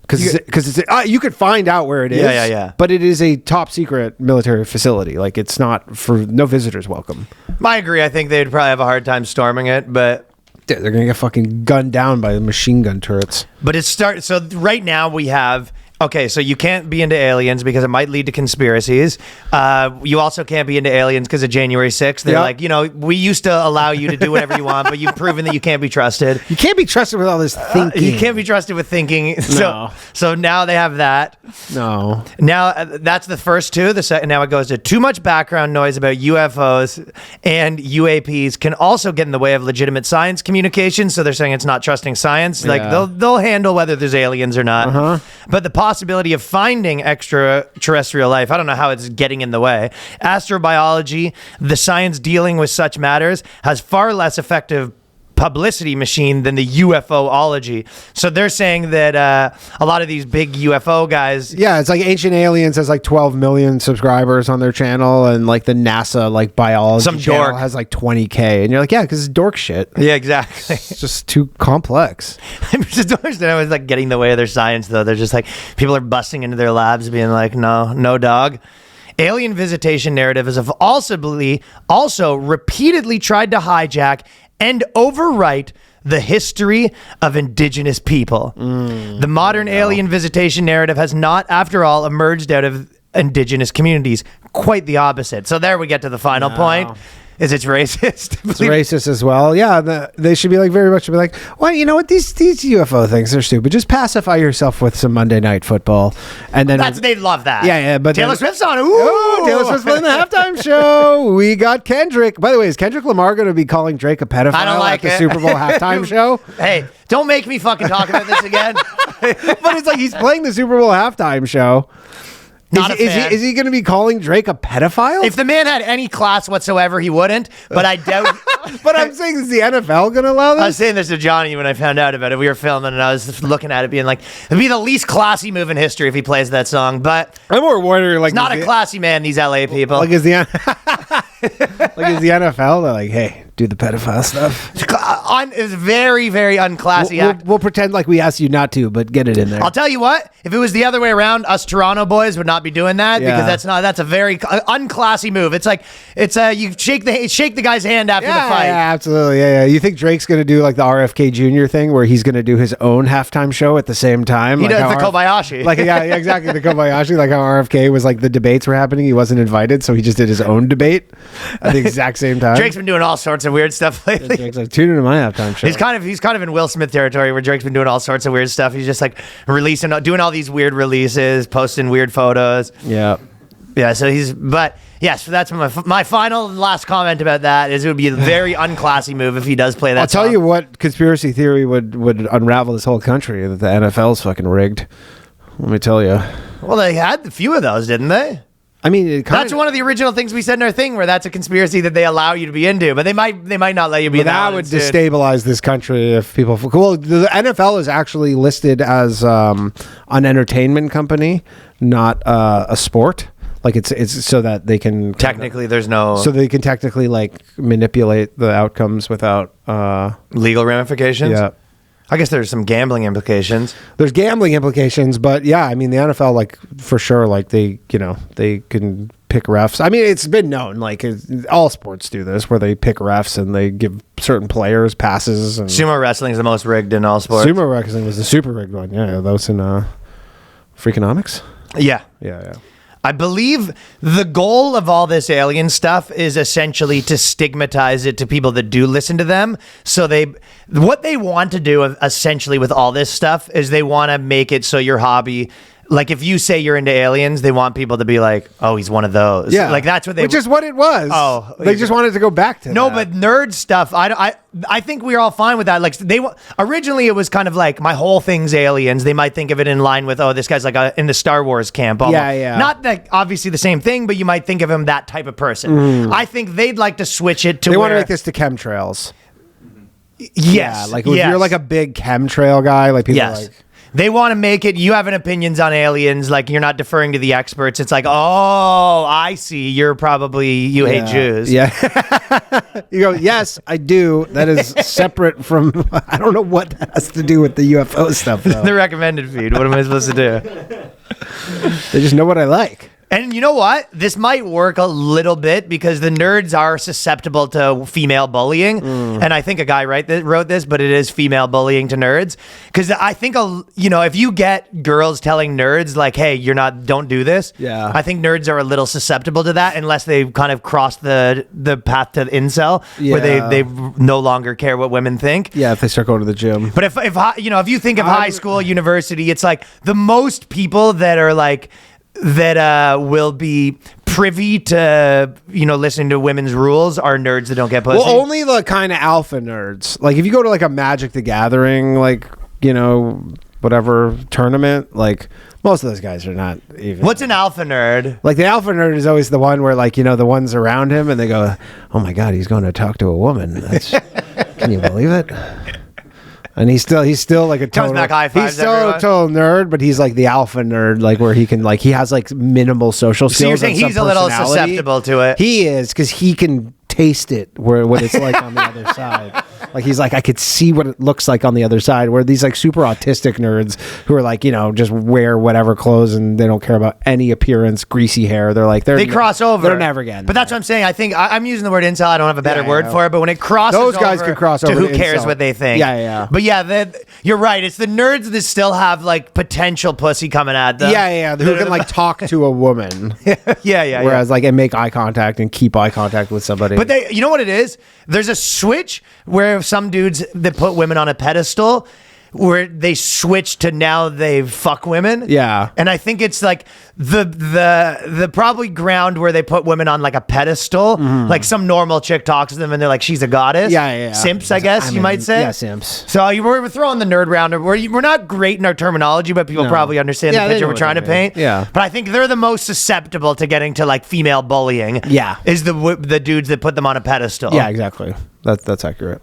Because you could find out where it is. Yeah. But it is a top secret military facility. Like it's not for no visitors welcome. I agree. I think they'd probably have a hard time storming it, but they're gonna get fucking gunned down by the machine gun turrets. But so right now we have. Okay, so you can't be into aliens because it might lead to conspiracies. You also can't be into aliens because of January 6th. They're like, you know, we used to allow you to do whatever you want, but you've proven that you can't be trusted. You can't be trusted with all this thinking. You can't be trusted with thinking. No. So now they have that. No. Now that's the first two. The second, now it goes to too much background noise about UFOs and UAPs can also get in the way of legitimate science communication. So they're saying it's not trusting science. Like they'll handle whether there's aliens or not. But the possibility of finding extraterrestrial life, I don't know how it's getting in the way. Astrobiology, the science dealing with such matters, has far less effective publicity machine than the UFOlogy. So they're saying that a lot of these big UFO guys... Yeah, it's like Ancient Aliens has like 12 million subscribers on their channel, and like the NASA like biology channel has like 20K. And you're like, yeah, because it's dork shit. Yeah, exactly. It's just too complex. I just don't understand how it's like getting in the way of their science, though. They're just like, people are busting into their labs being like, no dog. Alien visitation narrative have also repeatedly tried to hijack and overwrite the history of indigenous people. The modern alien visitation narrative has not, after all, emerged out of indigenous communities. Quite the opposite. So there we get to the final point. Is it's racist? It's racist as well. Yeah, they should be like very much be like, well, you know what? These UFO things are stupid. Just pacify yourself with some Monday Night Football, and then they'd love that. Yeah. But Taylor Swift's on. Taylor Swift's playing the halftime show. We got Kendrick. By the way, is Kendrick Lamar going to be calling Drake a pedophile at the Super Bowl halftime show? Hey, don't make me fucking talk about this again. But it's like he's playing the Super Bowl halftime show. Is he going to be calling Drake a pedophile? If the man had any class whatsoever, he wouldn't. But I doubt. But I'm saying, is the NFL going to allow this? I was saying this to Johnny when I found out about it. We were filming, and I was looking at it, being like, it'd be the least classy move in history if he plays that song. But I'm more wondering, like, he's not a classy man. These LA people. Like, is the NFL? They're like, hey, do the pedophile stuff. It's very, very unclassy. We'll pretend like we asked you not to, but get it in there. I'll tell you what. If it was the other way around, us Toronto boys would not be doing that because that's a very unclassy move. It's like you shake the guy's hand after the fight. Yeah, absolutely. Yeah. You think Drake's gonna do like the RFK Jr. thing where he's gonna do his own halftime show at the same time? He does the Kobayashi. Like exactly the Kobayashi. Like how RFK was like the debates were happening, he wasn't invited, so he just did his own debate at the exact same time. Drake's been doing all sorts of weird stuff lately. Drake's like, tune into my halftime show. He's kind of in Will Smith territory where Drake's been doing all sorts of weird stuff. He's just like doing all these weird releases, posting weird photos. Yeah. So yes, that's my final last comment about that is it would be a very unclassy move if he does play that. I'll tell you what conspiracy theory would unravel this whole country, that the NFL's fucking rigged. Let me tell you. Well, they had a few of those, didn't they? I mean, that's one of the original things we said in our thing, where that's a conspiracy that they allow you to be into, but they might not let you be. That would destabilize this country if people. Well, the NFL is actually listed as an entertainment company, not a sport. Like it's so that they can technically they can technically like manipulate the outcomes without legal ramifications. Yeah. I guess there's some gambling implications. There's gambling implications, but yeah, I mean the NFL, like for sure, like they can pick refs. I mean, it's been known, like all sports do this, where they pick refs and they give certain players passes. And Sumo wrestling is the most rigged in all sports. Sumo wrestling was the super rigged one. Yeah, that was in Freakonomics. Yeah. Yeah. I believe the goal of all this alien stuff is essentially to stigmatize it to people that do listen to them. So what they want to do essentially with all this stuff is they want to make it so your hobby, like if you say you're into aliens, they want people to be like, oh, he's one of those. Yeah. Like that's what they... Which is what it was. Oh. They just wanted to go back to No, that. but nerd stuff, I think we're all fine with that. Like originally it was kind of like my whole thing's aliens. They might think of it in line with, oh, this guy's like in the Star Wars camp. Almost. Yeah. Not that obviously the same thing, but you might think of him that type of person. I think they'd like to switch it to They where... want to make this to chemtrails. Yes. Yeah, like if you're like a big chemtrail guy, like people are like... They want to make it, you have an opinions on aliens, like you're not deferring to the experts. It's like, oh, I see. You hate Jews. Yeah. You go, yes, I do. That is separate from, I don't know what that has to do with the UFO stuff, though. The recommended feed. What am I supposed to do? They just know what I like. And you know what? This might work a little bit because the nerds are susceptible to female bullying. And I think a guy wrote this, but it is female bullying to nerds. Because I think, if you get girls telling nerds like, hey, don't do this. Yeah. I think nerds are a little susceptible to that unless they kind of cross the path to incel where they no longer care what women think. Yeah, if they start going to the gym. But if you think of high school, university, it's like the most people that are like, that will be privy to listening to women's rules are nerds that don't get pussy. Well, only the kind of alpha nerds. Like if you go to like a Magic the Gathering, like whatever tournament, like most of those guys are not even. What's an alpha nerd? Like the alpha nerd is always the one where like the ones around him and they go, oh my god, he's going to talk to a woman. Can you believe it? And he's still like a total, comes back high fives. He's still a total nerd, but he's like the alpha nerd, like where he can he has like minimal social skills. So you're saying he's a little susceptible to it? He is, because he can taste it, what it's like on the other side. Like he's like, I could see what it looks like on the other side. Where these like super autistic nerds who are like just wear whatever clothes and they don't care about any appearance, greasy hair. They're like they cross over. They're never getting. But that's what I'm saying. I think I'm using the word incel. I don't have a better word for it. But when it crosses, those guys over can cross to over. who to cares incel. what they think? Yeah. But yeah, you're right. It's the nerds that still have like potential pussy coming at them. Yeah. Who can like talk to a woman. Yeah. Whereas like and make eye contact and keep eye contact with somebody. But you know what it is? There's a switch where some dudes that put women on a pedestal, where they switch to now they fuck women. Yeah. And I think it's like the probably ground where they put women on like a pedestal. Like some normal chick talks to them and they're like, she's a goddess. Yeah. Simps, I guess you might say. Yeah, simps. So we're throwing the nerd round. We're not great in our terminology, but people probably understand the picture we're trying to paint. Yeah. But I think they're the most susceptible to getting to like female bullying. Yeah. Is the dudes that put them on a pedestal. Yeah, exactly. That's accurate.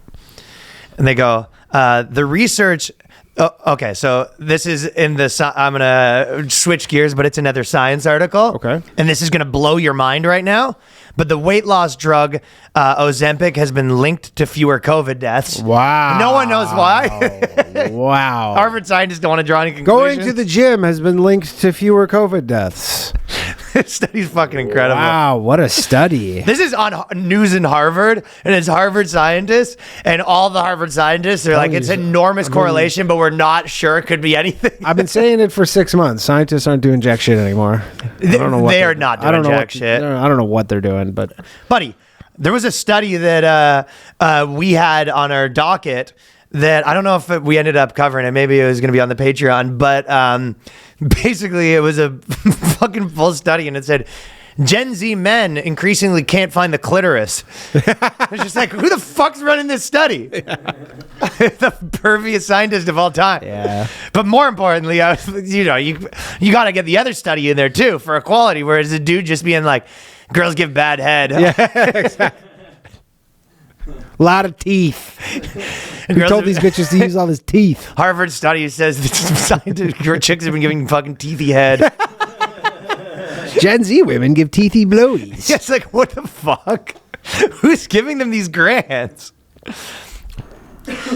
And they go, the research. Okay, so this is in the. I'm gonna switch gears, but it's another science article. Okay, and this is gonna blow your mind right now. But the weight loss drug Ozempic has been linked to fewer COVID deaths. Wow. No one knows why. Wow. Harvard scientists don't want to draw any conclusions. Going to the gym has been linked to fewer COVID deaths. This study's fucking incredible. Wow, what a study. This is on news in Harvard, and it's Harvard scientists, and all the Harvard scientists are like, it's enormous correlation, but we're not sure it could be anything. I've been saying it for 6 months. Scientists aren't doing jack shit anymore. I don't know what they are not doing jack shit. I don't know what they're doing, but... Buddy, there was a study that we had on our docket that I don't know if we ended up covering it. Maybe it was going to be on the Patreon, but basically it was a fucking full study, and it said Gen Z men increasingly can't find the clitoris. It's just like, who the fuck's running this study? The perviest scientist of all time. Yeah. But more importantly, you got to get the other study in there too for equality, where it's a dude just being like, girls give bad head. Yeah, exactly. A lot of teeth. Who told these bitches to use all his teeth? Harvard study says that chicks have been giving fucking teethy head. Gen Z women give teethy blowies. It's like, what the fuck? Who's giving them these grants?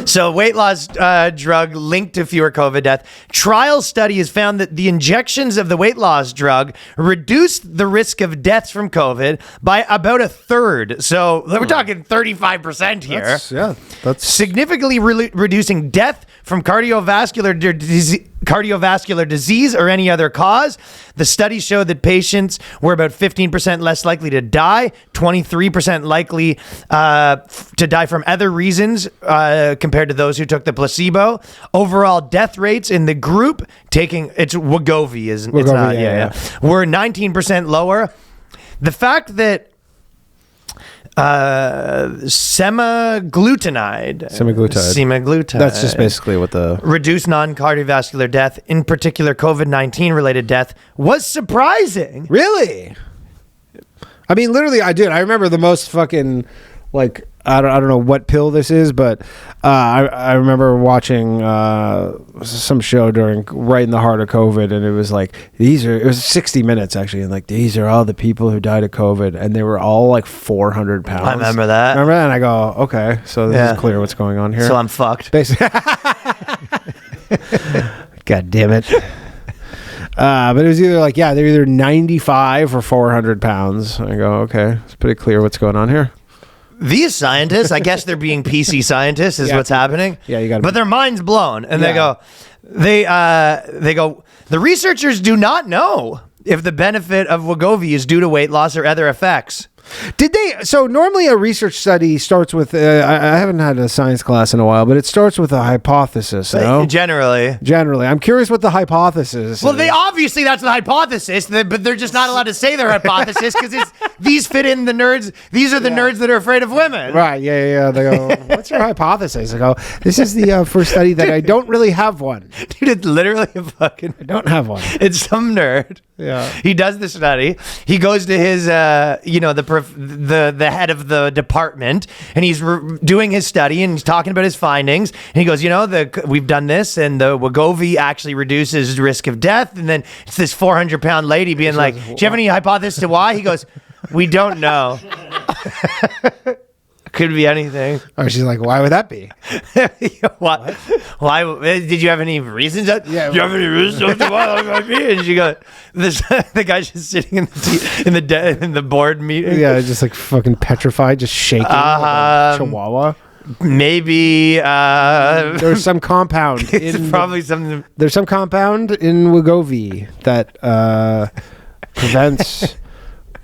So weight loss drug linked to fewer COVID deaths. Trial study has found that the injections of the weight loss drug reduced the risk of deaths from COVID by about a third. So we're talking 35% here. That's Significantly reducing death from cardiovascular disease or any other cause. The study showed that patients were about 15% less likely to die, 23% likely to die from other reasons compared to those who took the placebo. Overall death rates in the group taking it's Wegovy, were 19% lower. The fact that semaglutide. That's just basically what the reduced non-cardiovascular death, in particular COVID-19 related death, was surprising. Really? I mean, literally, I remember the most fucking like I don't know what pill this is, but I remember watching some show right in the heart of COVID, and it was like it was 60 Minutes actually, and like these are all the people who died of COVID, and they were all like 400 pounds. I remember that. And I go, okay, so this is clear what's going on here. So I'm fucked. Basically. God damn it. But it was either like, they're either 95 or 400 pounds. I go, okay, it's pretty clear what's going on here. These scientists, I guess they're being PC scientists is what's happening. Yeah, you got. But their mind's blown, and they go, the researchers do not know if the benefit of Wegovy is due to weight loss or other effects. Did they? So normally a research study starts with. I haven't had a science class in a while, but it starts with a hypothesis. No? Generally, I'm curious what the hypothesis. Well, is. they obviously that's the hypothesis, but they're just not allowed to say their hypothesis because these fit in the nerds. These are the nerds that are afraid of women. Right? Yeah. They go, "What's your hypothesis?" I go, "This is the first study that I don't really have one." Dude, it's literally a fucking. I don't have one. It's some nerd. Yeah. He does the study. He goes to his, the head of the department, and he's doing his study, and he's talking about his findings. And he goes, we've done this, and the Wegovy actually reduces risk of death. And then it's this 400-pound lady being like, "Do you have any hypothesis to why?" He goes, "We don't know." Could be anything. Oh, she's like, "Why would that be?" What? Why? Did you have any reasons? Yeah. Do you have any reasons why that might be? And she goes, the guy's just sitting in the board meeting. Yeah, just like fucking petrified, just shaking like a chihuahua. Maybe there's some compound. Probably something. There's some compound in Wegovy that prevents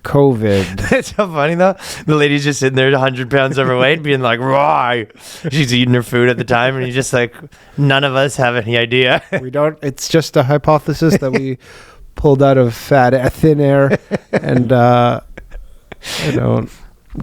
COVID. It's so funny though. The lady's just sitting there 100 pounds overweight being like, "Why?" She's eating her food at the time, and he's just like, "None of us have any idea." We don't. It's just a hypothesis that we pulled out of thin air, and I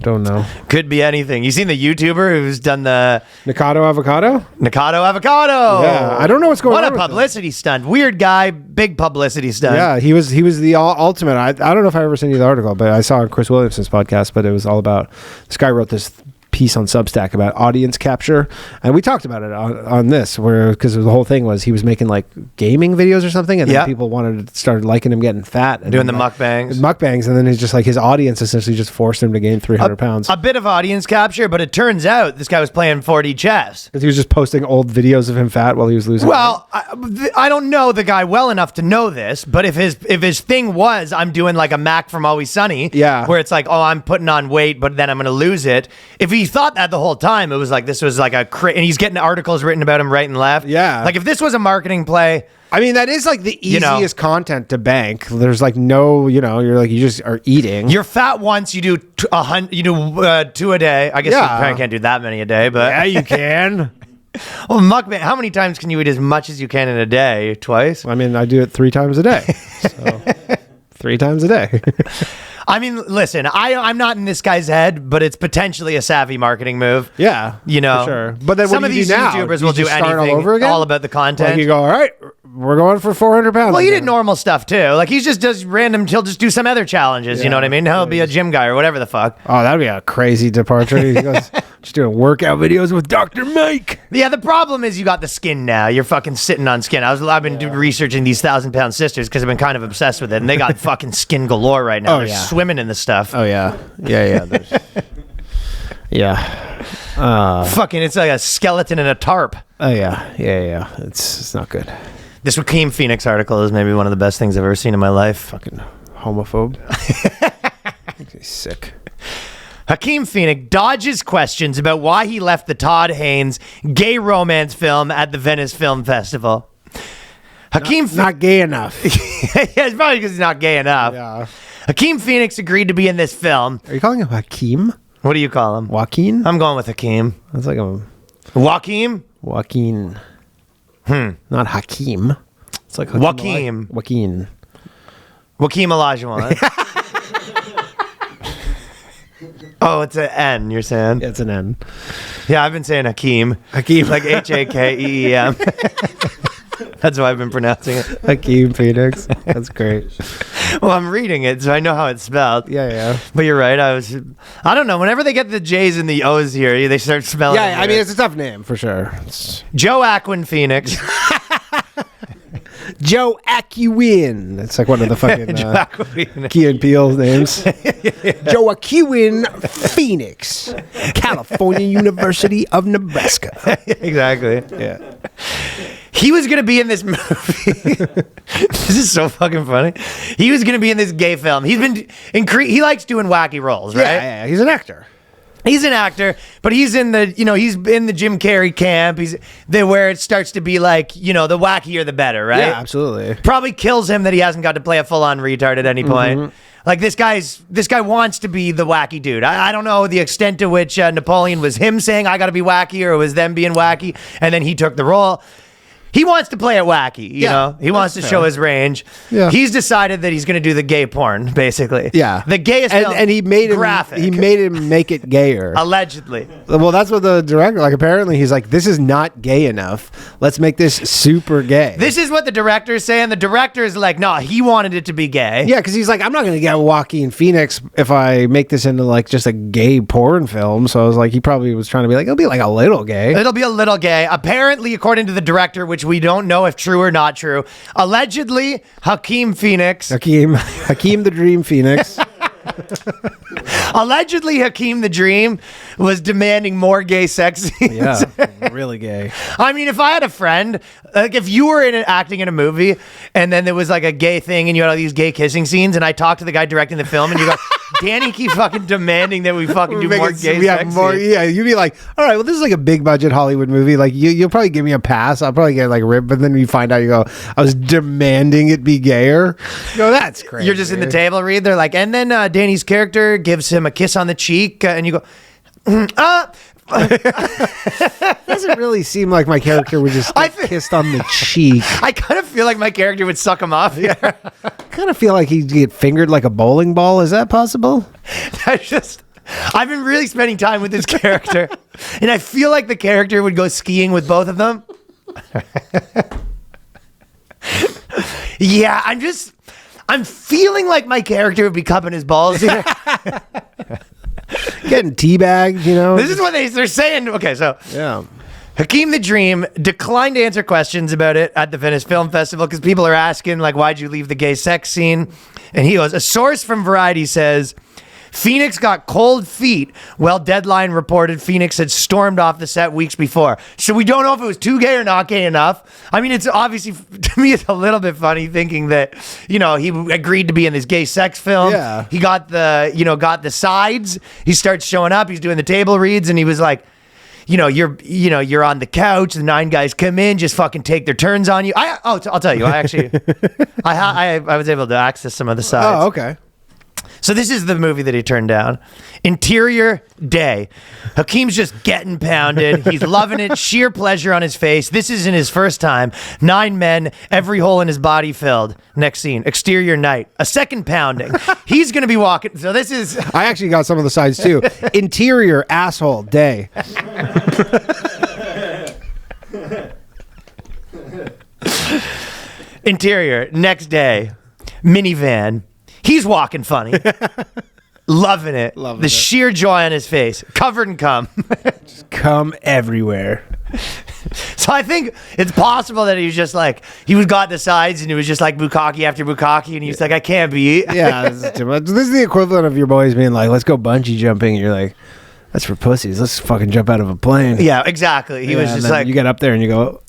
don't know. Could be anything. You seen the YouTuber who's done the Nikocado avocado? Nikocado avocado. Yeah, I don't know what's going on. What a publicity stunt. Weird guy, big publicity stunt. Yeah, he was the ultimate. I don't know if I ever seen you the article, but I saw on Chris Williamson's podcast, but it was all about this guy wrote this piece on Substack about audience capture, and we talked about it on this, where because the whole thing was he was making like gaming videos or something, and then people started liking him getting fat and doing the mukbangs, and then he's just like his audience essentially just forced him to gain 300 pounds. A bit of audience capture, but it turns out this guy was playing 4D chess because he was just posting old videos of him fat while he was losing. Well, I don't know the guy well enough to know this, but if his thing was I'm doing like a Mac from Always Sunny, where it's like, oh, I'm putting on weight, but then I'm going to lose it. If he thought that the whole time, it was like this was like and he's getting articles written about him right and left. Yeah, like if this was a marketing play. I mean, that is like the easiest content to bank. There's like no, you're like, you just are eating. You're fat once, you do 2 a day. I guess you probably can't do that many a day, but yeah, you can. Well, mukbang, how many times can you eat as much as you can in a day? Twice? I mean, I do it 3 times a day. So 3 times a day. I mean, listen, I'm not in this guy's head, but it's potentially a savvy marketing move. Yeah, for sure. But then some of these YouTubers will do anything all over again? all about the content. Like you go, all right, we're going for 400 pounds. Well, he did normal stuff too. Like he just does random. He'll just do some other challenges. You know what I mean? He'll be a gym guy or whatever the fuck. Oh, that'd be a crazy departure. He goes just doing workout videos with Dr. Mike. Yeah, the problem is you got the skin now. You're fucking sitting on skin. I've been researching these 1,000-pound sisters because I've been kind of obsessed with it, and they got fucking skin galore right now. They're swimming in the stuff. Oh yeah. Yeah. Yeah. Fucking, it's like a skeleton in a tarp. Oh yeah. It's not good. This Hakeem Phoenix article is maybe one of the best things I've ever seen in my life. Fucking homophobe. Makes me sick. Hakeem Phoenix dodges questions about why he left the Todd Haynes gay romance film at the Venice Film Festival. Hakeem Not gay enough. yeah, it's probably because he's not gay enough. Yeah. Hakeem Phoenix agreed to be in this film. Are you calling him Hakeem? What do you call him? Joaquin? I'm going with Hakeem. That's like a Joaquin? Joaquin. Not Hakeem. It's like Joaquin. Joaquin. Joaquin Olajuwon. Oh, it's an N, you're saying? Yeah, it's an N. Yeah, I've been saying Hakeem. Hakeem. Like Hakeem. That's why I've been pronouncing it. Hakeem Phoenix. That's great. Well, I'm reading it, so I know how it's spelled. Yeah. But you're right. I don't know. Whenever they get the J's and the O's here, they start spelling. Yeah, I mean, it's a tough name for sure. Joaquin Phoenix. Joaquin. It's like one of the fucking Joaquin. Key and Peele names. Joaquin Phoenix, California University of Nebraska. Exactly. Yeah. He was going to be in this movie. This is so fucking funny. He was going to be in this gay film. He's been he likes doing wacky roles, right? Yeah, he's an actor. He's an actor, but he's in the, he's in the Jim Carrey camp. He's there where it starts to be like, the wackier the better, right? Yeah, absolutely. Probably kills him that he hasn't got to play a full-on retard at any point. Like this guy wants to be the wacky dude. I don't know the extent to which Napoleon was him saying I got to be wacky or it was them being wacky, and then he took the role. He wants to play it wacky, you know? He wants to show his range. Yeah. He's decided that he's going to do the gay porn, basically. Yeah. The gayest film, and he made him graphic. He made him make it gayer. Allegedly. Well, that's what the director, apparently he's like, this is not gay enough. Let's make this super gay. This is what the director is saying. The director is like, no, he wanted it to be gay. Yeah, because he's like, I'm not going to get Joaquin Phoenix if I make this into like just a gay porn film. So I was like, he probably was trying to be like, it'll be like a little gay. It'll be a little gay. Apparently, according to the director, which we don't know if true or not true, allegedly, Hakeem Phoenix. Hakeem the Dream Phoenix. Allegedly, Hakeem the Dream was demanding more gay sex scenes. Yeah, really gay. I mean, if I had a friend, like if you were acting in a movie and then there was like a gay thing and you had all these gay kissing scenes and I talked to the guy directing the film and you go, Danny keeps fucking demanding that we fucking do more gay sex scenes. Yeah, you'd be like, all right, well, this is like a big budget Hollywood movie. Like you'll probably give me a pass. I'll probably get like ripped, but then you find out, you go, I was demanding it be gayer. You go, that's crazy. You're just in the table read. They're like, and then Danny's character gives him a kiss on the cheek and you go, doesn't really seem like my character would just get kissed on the cheek. I kind of feel like my character would suck him off here. Kind of feel like he'd get fingered like a bowling ball. Is that possible? I've been really spending time with this character, and I feel like the character would go skiing with both of them. Yeah, I'm feeling like my character would be cupping his balls here. Getting teabagged, This is what they're saying. Okay, so yeah. Hakeem the Dream declined to answer questions about it at the Venice Film Festival because people are asking, like, why'd you leave the gay sex scene? And he goes, a source from Variety says, Phoenix got cold feet. Well, Deadline reported Phoenix had stormed off the set weeks before. So we don't know if it was too gay or not gay enough. I mean, it's obviously, to me, it's a little bit funny thinking that, he agreed to be in this gay sex film. Yeah. He got the sides. He starts showing up. He's doing the table reads and he was like, you're on the couch. The 9 guys come in, just fucking take their turns on you. I'll tell you. I actually, I was able to access some of the sides. Oh, okay. So this is the movie that he turned down. Interior Day. Hakeem's just getting pounded. He's loving it. Sheer pleasure on his face. This isn't his first time. 9 men, every hole in his body filled. Next scene. Exterior night. A second pounding. He's going to be walking. So this is... I actually got some of the sides too. Interior asshole day. Interior. Next day. Minivan. He's walking funny. Loving it. The sheer joy on his face. Covered in cum. Just cum everywhere. So I think it's possible that he was just like, he got the sides and he was just like bukkake after bukkake and he's like, I can't be. Yeah, this is too much. This is the equivalent of your boys being like, let's go bungee jumping. And you're like, That's for pussies. Let's fucking jump out of a plane. Yeah, exactly. He was and just then like, you get up there and you go,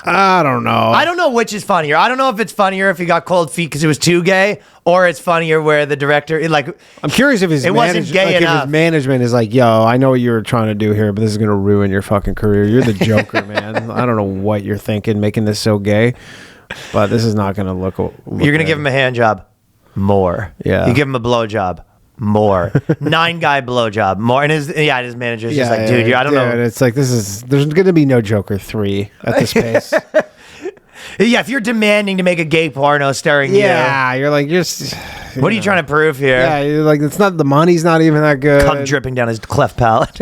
I don't know. I don't know which is funnier. I don't know if it's funnier if he got cold feet because it was too gay, or it's funnier where the director, I'm curious if his wasn't gay if enough. his management is like, yo, I know what you're trying to do here, but this is gonna ruin your fucking career. You're the Joker, man. I don't know what you're thinking, making this so gay, but this is not gonna look. You're gonna give him a hand job, more. Yeah. You give him a blow job, more. 9-guy blow job, more. And his manager's just like, dude, I don't know. It's like there's gonna be no Joker 3 at this pace. Yeah, if you're demanding to make a gay porno starring Yeah, you're like what are you trying to prove here? Yeah, you're like it's not the money's not even that good. Cum dripping down his cleft palate.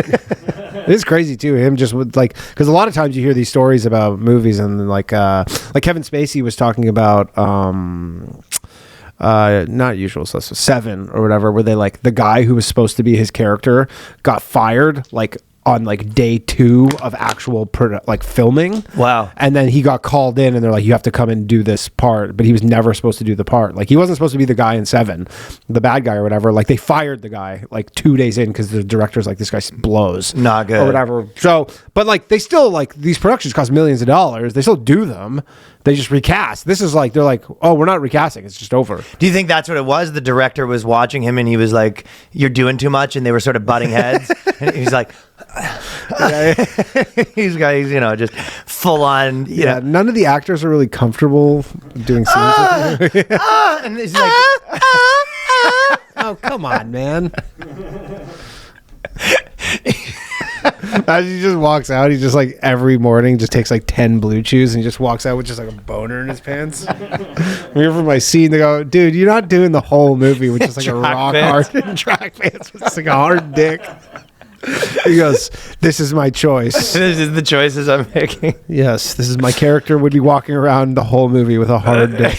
It's crazy too. Him just with like because a lot of times you hear these stories about movies and like Kevin Spacey was talking about not Usual Suspects 7 or whatever, where they like the guy who was supposed to be his character got fired like on like day 2 of actual filming. Wow. And then he got called in and they're like, you have to come and do this part, but he was never supposed to do the part. Like he wasn't supposed to be the guy in 7, the bad guy or whatever. Like they fired the guy like 2 days in because the director's like, this guy blows. Not good. Or whatever. So, but like they still like these productions cost millions of dollars. They still do them. They just recast. This is like, they're like, oh, we're not recasting. It's just over. Do you think that's what it was? The director was watching him and he was like, you're doing too much. And they were sort of butting heads. And he's like, he's just full on, you know. None of the actors are really comfortable doing scenes with him. And he's like, Oh, come on, man. As he just walks out, he just like every morning just takes like 10 blue chews and he just walks out with just like a boner in his pants. Here for my scene, they go, dude, you're not doing the whole movie with just like a rock hard track pants with just like a hard dick. He goes, this is my choice. this is the choices I'm making. Yes, this is my character would be walking around the whole movie with a hard dick.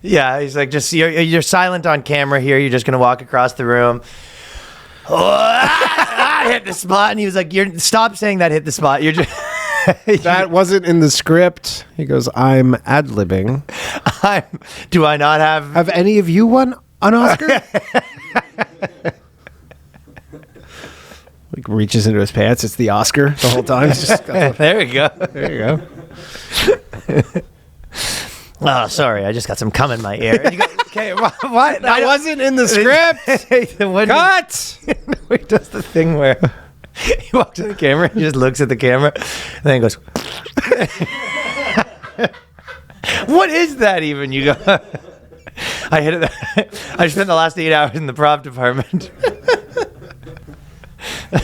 Yeah, he's like, just you're silent on camera here. You're just gonna walk across the room. I hit the spot, and he was like, stop saying that hit the spot. You're just That wasn't in the script. He goes, I'm ad-libbing. Do I not have? Have any of you won an Oscar? Like reaches into his pants. It's the Oscar the whole time. It's just, There we go. there you go. Oh, sorry, I just got some cum in my ear. You go, okay, what? That wasn't in the script. Cut! He does the thing where he walks to the camera, he just looks at the camera, and then he goes, what is that even? You go, I hit it. I spent the last 8 hours in the prop department.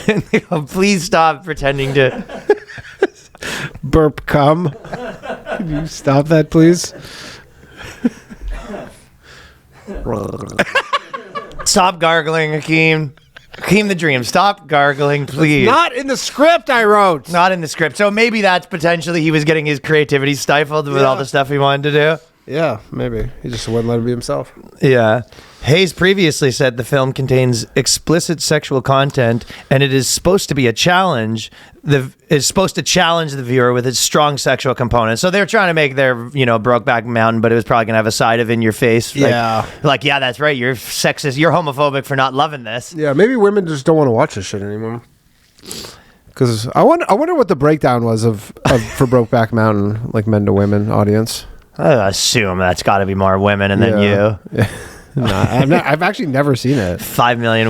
And they go, please stop pretending to Burp cum. Can you stop that, please? stop gargling, Hakeem. Hakeem the Dream, stop gargling, please. Not in the script I wrote. Not in the script. So maybe that's potentially he was getting his creativity stifled with all the stuff he wanted to do. Yeah, maybe. He just wouldn't let him be himself. Yeah. Hayes previously said the film contains explicit sexual content and it is supposed to be a challenge. It's supposed to challenge the viewer with its strong sexual components. So they're trying to make their, Brokeback Mountain, but it was probably going to have a side of in your face. Like, yeah, that's right. You're sexist. You're homophobic for not loving this. Yeah, maybe women just don't want to watch this shit anymore. Because I wonder what the breakdown was of for Brokeback Mountain, like men to women audience. I assume that's got to be more women and then you. Yeah. I've actually never seen it. 5 million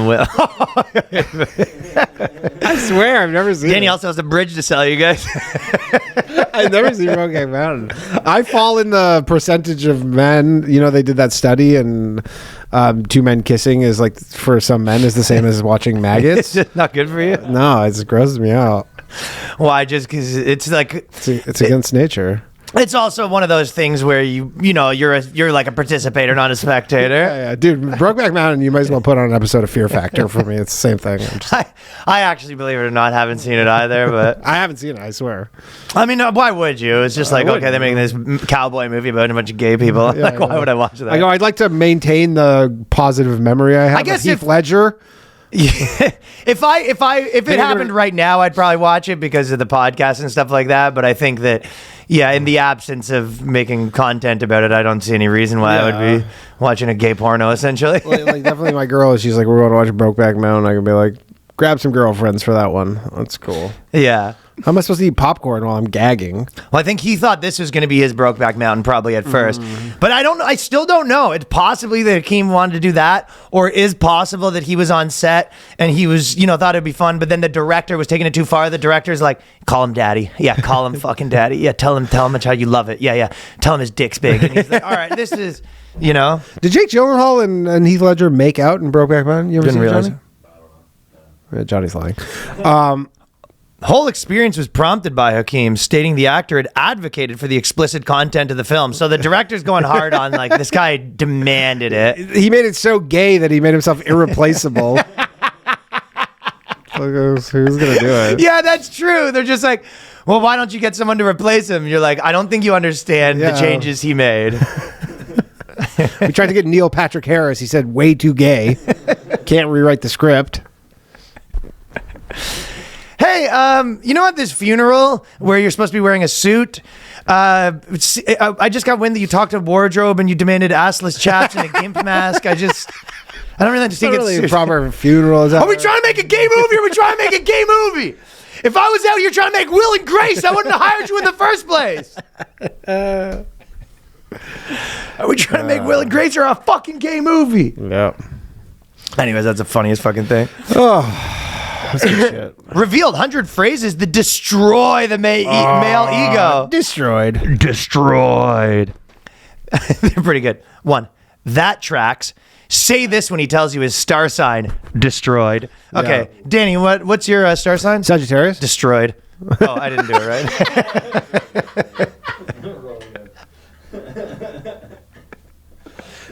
I swear, I've never seen Danny it. also has a bridge to sell you guys. I've never seen Brokeback Mountain. I fall in the percentage of men. They did that study, and 2 men kissing is like for some men is the same as watching maggots. It's just not good for you. No, it grosses me out. Why? Just because it's like it's against nature. It's also one of those things where you're like a participator, not a spectator. Yeah, dude. Brokeback Mountain. You might as well put on an episode of Fear Factor for me. It's the same thing. I actually, believe it or not, haven't seen it either. But I haven't seen it. I swear. I mean, why would you? It's just like, okay, they're making this cowboy movie about a bunch of gay people. Why would I watch that? I go. I'd like to maintain the positive memory I have. I guess of Heath Ledger. If it happened right now, I'd probably watch it because of the podcast and stuff like that. But I think that, in the absence of making content about it, I don't see any reason why I would be watching a gay porno, essentially. Like definitely my girl, she's like, we're going to watch Brokeback Mountain. I can be like, grab some girlfriends for that one. That's cool. Yeah. How am I supposed to eat popcorn while I'm gagging? Well, I think he thought this was going to be his Brokeback Mountain probably at first. But I don't know. I still don't know. It's possibly that Hakeem wanted to do that, or it is possible that he was on set and he was, thought it'd be fun, but then the director was taking it too far. The director's like, call him daddy. Yeah, call him fucking daddy. Yeah, tell him how you love it. Yeah. Tell him his dick's big. And he's like, all right, this is, Did Jake Gyllenhaal and Heath Ledger make out in Brokeback Mountain? You ever Didn't seen realize Johnny? Johnny's lying. Whole experience was prompted by Hakeem stating the actor had advocated for the explicit content of the film. So the director's going hard on like this guy demanded it. He made it so gay that he made himself irreplaceable. Who's gonna do it? Yeah, that's true. They're just like, well, why don't you get someone to replace him? You're like, I don't think you understand the changes he made. We tried to get Neil Patrick Harris. He said way too gay. Can't rewrite the script. Hey, at this funeral where you're supposed to be wearing a suit, I just got wind that you talked to wardrobe and you demanded assless chaps and a gimp mask. I don't really think It's it's a proper funeral. Are we trying to make a gay movie? Or are we trying to make a gay movie? If I was out here trying to make Will and Grace, I wouldn't have hired you in the first place. Are we trying to make Will and Grace or a fucking gay movie? Yeah. Anyways, that's the funniest fucking thing. Oh. That's good shit. Revealed 100 phrases that destroy the male ego. Destroyed. They're pretty good. 1, that tracks. Say this when he tells you his star sign. Destroyed. Okay, Yeah. Danny, what's your star sign? Sagittarius. Destroyed. Oh, I didn't do it right.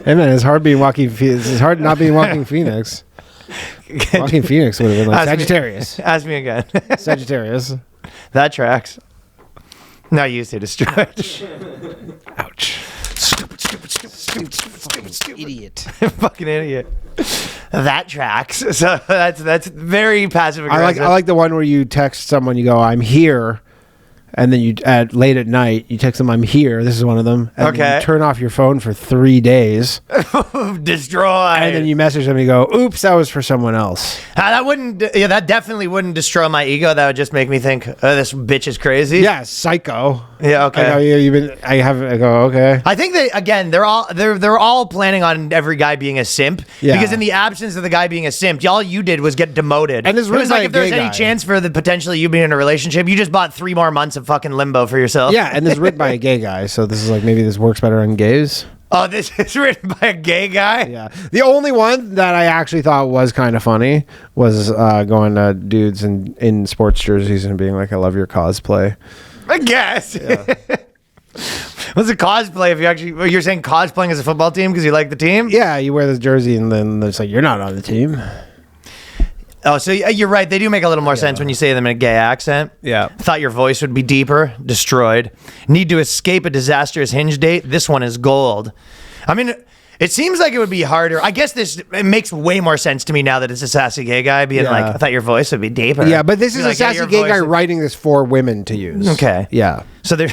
Hey man, it's hard being Joaquin. It's hard not being Joaquin Phoenix. Joaquin Phoenix would have been like Sagittarius. Ask me again. Sagittarius. That tracks. Now you say destroyed. Ouch. Stupid. Idiot. Fucking idiot. That tracks. So that's very passive aggressive. I like the one where you text someone, you go, "I'm here," and then you late at night you text them, "I'm here." This is one of them. And then you turn off your phone for 3 days. Destroyed. And then you message them and you go, "Oops, that was for someone else." That definitely wouldn't destroy my ego. That would just make me think, oh, this bitch is crazy. Yeah, psycho. Yeah, okay. I go, okay. I think that again, they're all planning on every guy being a simp. Yeah. Because in the absence of the guy being a simp, all you did was get demoted. And it was like if there was any chance for potentially you being in a relationship, you just bought 3 more months of fucking limbo for yourself. Yeah, and this is written by a gay guy, so this is like maybe this works better on gays. Oh, this is written by a gay guy? Yeah. The only one that I actually thought was kind of funny was going to dudes in sports jerseys and being like, "I love your cosplay." I guess. Yeah. What's a cosplay if you're saying cosplaying as a football team because you like the team? Yeah, you wear this jersey and then it's like, you're not on the team. Oh, so you're right. They do make a little more sense when you say them in a gay accent. Yeah. Thought your voice would be deeper. Destroyed. Need to escape a disastrous hinge date. This one is gold. I mean, it seems like it would be harder. I guess it makes way more sense to me now that it's a sassy gay guy being like, I thought your voice would be deeper. Yeah, but this is a sassy gay guy writing this for women to use. Okay. Yeah. So there,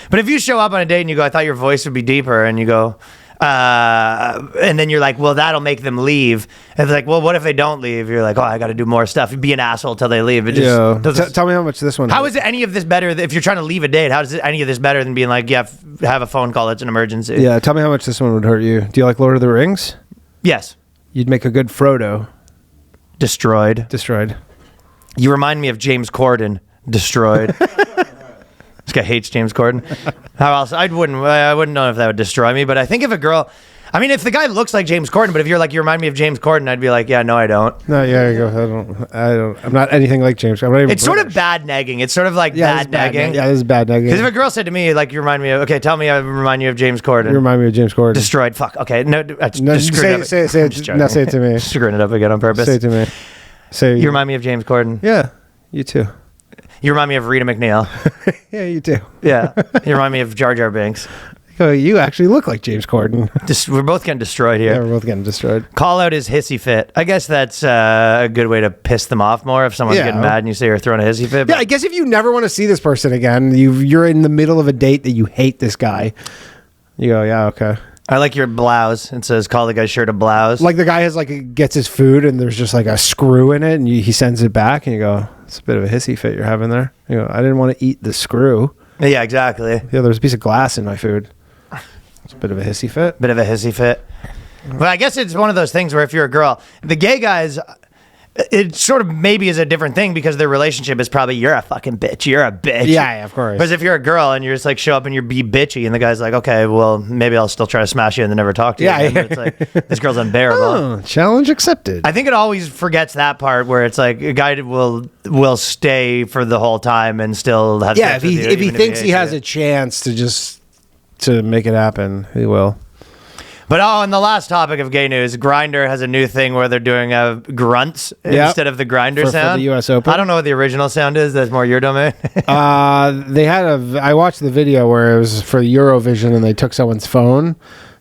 but if you show up on a date and you go, I thought your voice would be deeper, and you go, and then you're like, well, that'll make them leave. And it's like, well, what if they don't leave? You're like, oh, I got to do more stuff. Be an asshole till they leave. It just doesn't. Tell me how much this one. How is it any of this better if you're trying to leave a date? How is it any of this better than being like, yeah, have a phone call. It's an emergency. Yeah. Tell me how much this one would hurt you. Do you like Lord of the Rings? Yes. You'd make a good Frodo. Destroyed. You remind me of James Corden. Destroyed. This guy hates James Corden. How else? I wouldn't know if that would destroy me, but I think if a girl, I mean, if the guy looks like James Corden, but if you're like, you remind me of James Corden, I'd be like, yeah, no, I don't. No, yeah, I go, I don't. I'm not anything like James. I'm not even It's British. sort of bad negging. It's sort of like bad negging. Yeah, this is bad negging. Because if a girl said to me, like, you remind me of, okay, tell me I remind you of James Corden. You remind me of James Corden. Destroyed. Fuck. Okay. No, say it to me. Screwing it up again on purpose. Say it to me. You remind me of James Corden. Yeah, you too. You remind me of Rita McNeil. Yeah, you too. Yeah. You remind me of Jar Jar Binks. Oh, you actually look like James Corden. We're both getting destroyed Yeah, here. we're both getting destroyed. Call out his hissy fit. I guess that's a good way to piss them off more if someone's getting mad and you say you're throwing a hissy fit. Yeah, I guess if you never want to see this person again, you're in the middle of a date that you hate this guy. You go, yeah, okay. I like your blouse. It says, call the guy's shirt a blouse. Like the guy has gets his food and there's just like a screw in it and he sends it back and you go, it's a bit of a hissy fit you're having there. You go, I didn't want to eat the screw. Yeah, exactly. Yeah, there's a piece of glass in my food. It's a bit of a hissy fit. Bit of a hissy fit. But I guess it's one of those things where if you're a girl, the gay guys, it sort of maybe is a different thing because their relationship is probably, you're a fucking bitch. You're a bitch. Yeah, of course. Whereas if you're a girl and you're just like show up and you're be bitchy and the guy's like, okay, well, maybe I'll still try to smash you and then never talk to you. Yeah, again. But it's like, this girl's unbearable. Oh, challenge accepted. I think it always forgets that part where it's like a guy will stay for the whole time and still have Yeah, sex with you, if he even thinks he hates has you. a chance to make it happen, he will. But and the last topic of gay news, GRINDR has a new thing where they're doing grunts instead of the grinder for sound. the US Open. I don't know what the original sound is. That's more your domain. They had I watched the video where it was for Eurovision and they took someone's phone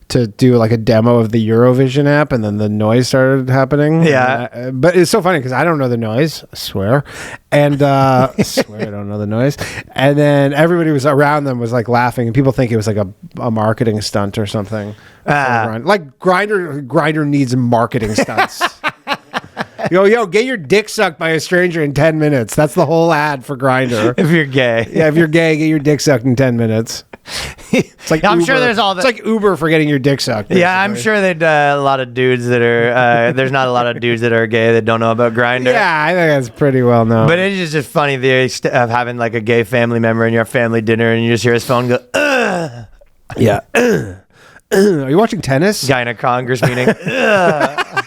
to do like a demo of the Eurovision app and then the noise started happening. Yeah. But it's so funny because I don't know the noise, I swear. And I swear I don't know the noise. And then everybody was around them was like laughing and people think it was like a marketing stunt or something. Like GRINDR needs marketing stunts. Yo, get your dick sucked by a stranger in 10 minutes. That's the whole ad for GRINDR. If you're gay. Yeah, if you're gay, get your dick sucked in 10 minutes. It's like I'm Uber. sure there's all the. It's like Uber for getting your dick sucked. Yeah, I'm sure that a lot of dudes that are there's not a lot of dudes that are gay that don't know about GRINDR. Yeah, I think that's pretty well known. But it is just funny of having like a gay family member in your family dinner and you just hear his phone go, ugh. Yeah. Are you watching tennis? Guy in a Congress meeting. Ugh.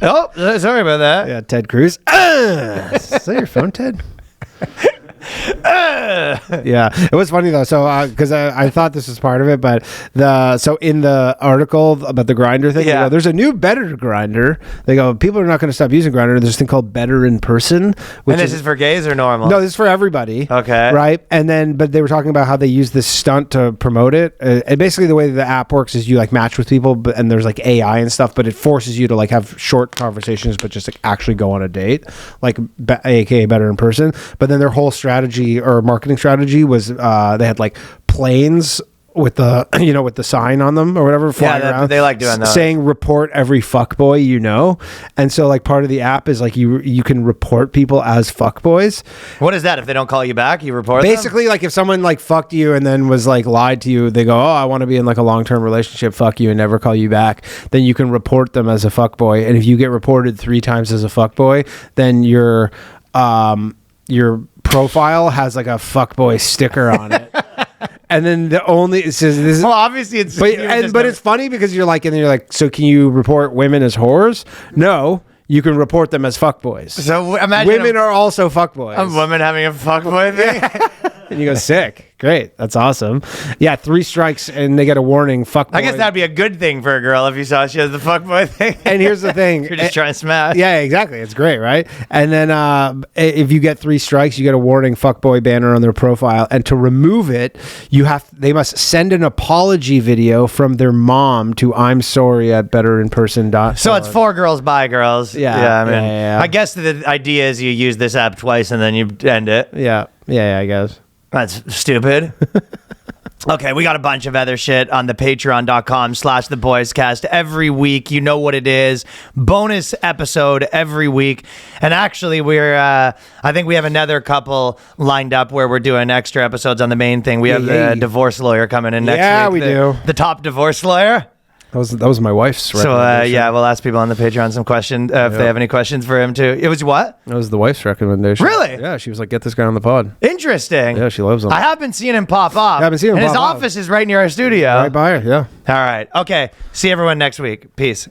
Oh, sorry about that. Yeah, Ted Cruz. Is that your phone, Ted? Yeah, it was funny though. So because I thought this was part of it, but in the article about the GRINDR thing, they go, there's a new better GRINDR. They go, people are not going to stop using GRINDR. There's this thing called Better in Person. And this is for gays or normal? No, this is for everybody. Okay. Right, but they were talking about how they use this stunt to promote it. And basically, the way the app works is you like match with people, and there's like AI and stuff, but it forces you to like have short conversations, but just like actually go on a date, like aka Better in Person. But then their whole strategy or marketing strategy was they had like planes with the with the sign on them or whatever flying around. They like doing that, saying report every fuckboy and so like part of the app is like you can report people as fuckboys. What is that? If they don't call you back, you report Basically them? Like if someone like fucked you and then was like lied to you, they go, oh, I want to be in like a long-term relationship, fuck you, and never call you back, then you can report them as a fuckboy. And if you get reported 3 times as a fuckboy, then your profile has like a fuckboy sticker on it. And then it says this is, well, obviously it's but it's funny because you're like, so can you report women as whores? No, you can report them as fuckboys. So imagine women are also fuckboys. A woman having a fuckboy thing. And you go, sick. Great. That's awesome. Yeah, 3 strikes and they get a warning. Fuckboy. I guess that'd be a good thing for a girl if you saw she has the fuckboy thing. And here's the thing. You're just trying to smash. Yeah, exactly. It's great, right? And then if you get 3 strikes, you get a warning fuckboy banner on their profile. And to remove it, they must send an apology video from their mom to I'm sorry at betterinperson.org. So it's 4 girls by girls. Yeah. I mean, yeah. I guess the idea is you use this app twice and then you end it. Yeah, I guess. That's stupid. Okay, we got a bunch of other shit on the patreon.com/theboyscast every week. You know what it is. Bonus episode every week. And actually, I think we have another couple lined up where we're doing extra episodes on the main thing. We have the divorce lawyer coming in next week. Yeah, we do. The top divorce lawyer. That was my wife's recommendation. So, we'll ask people on the Patreon some questions if they have any questions for him, too. It was what? That was the wife's recommendation. Really? Yeah, she was like, get this guy on the pod. Interesting. Yeah, she loves him. I have been seeing him pop off. Yeah, I've been seeing him and pop his off. office is right near our studio. Right by her, yeah. All right. Okay. See everyone next week. Peace.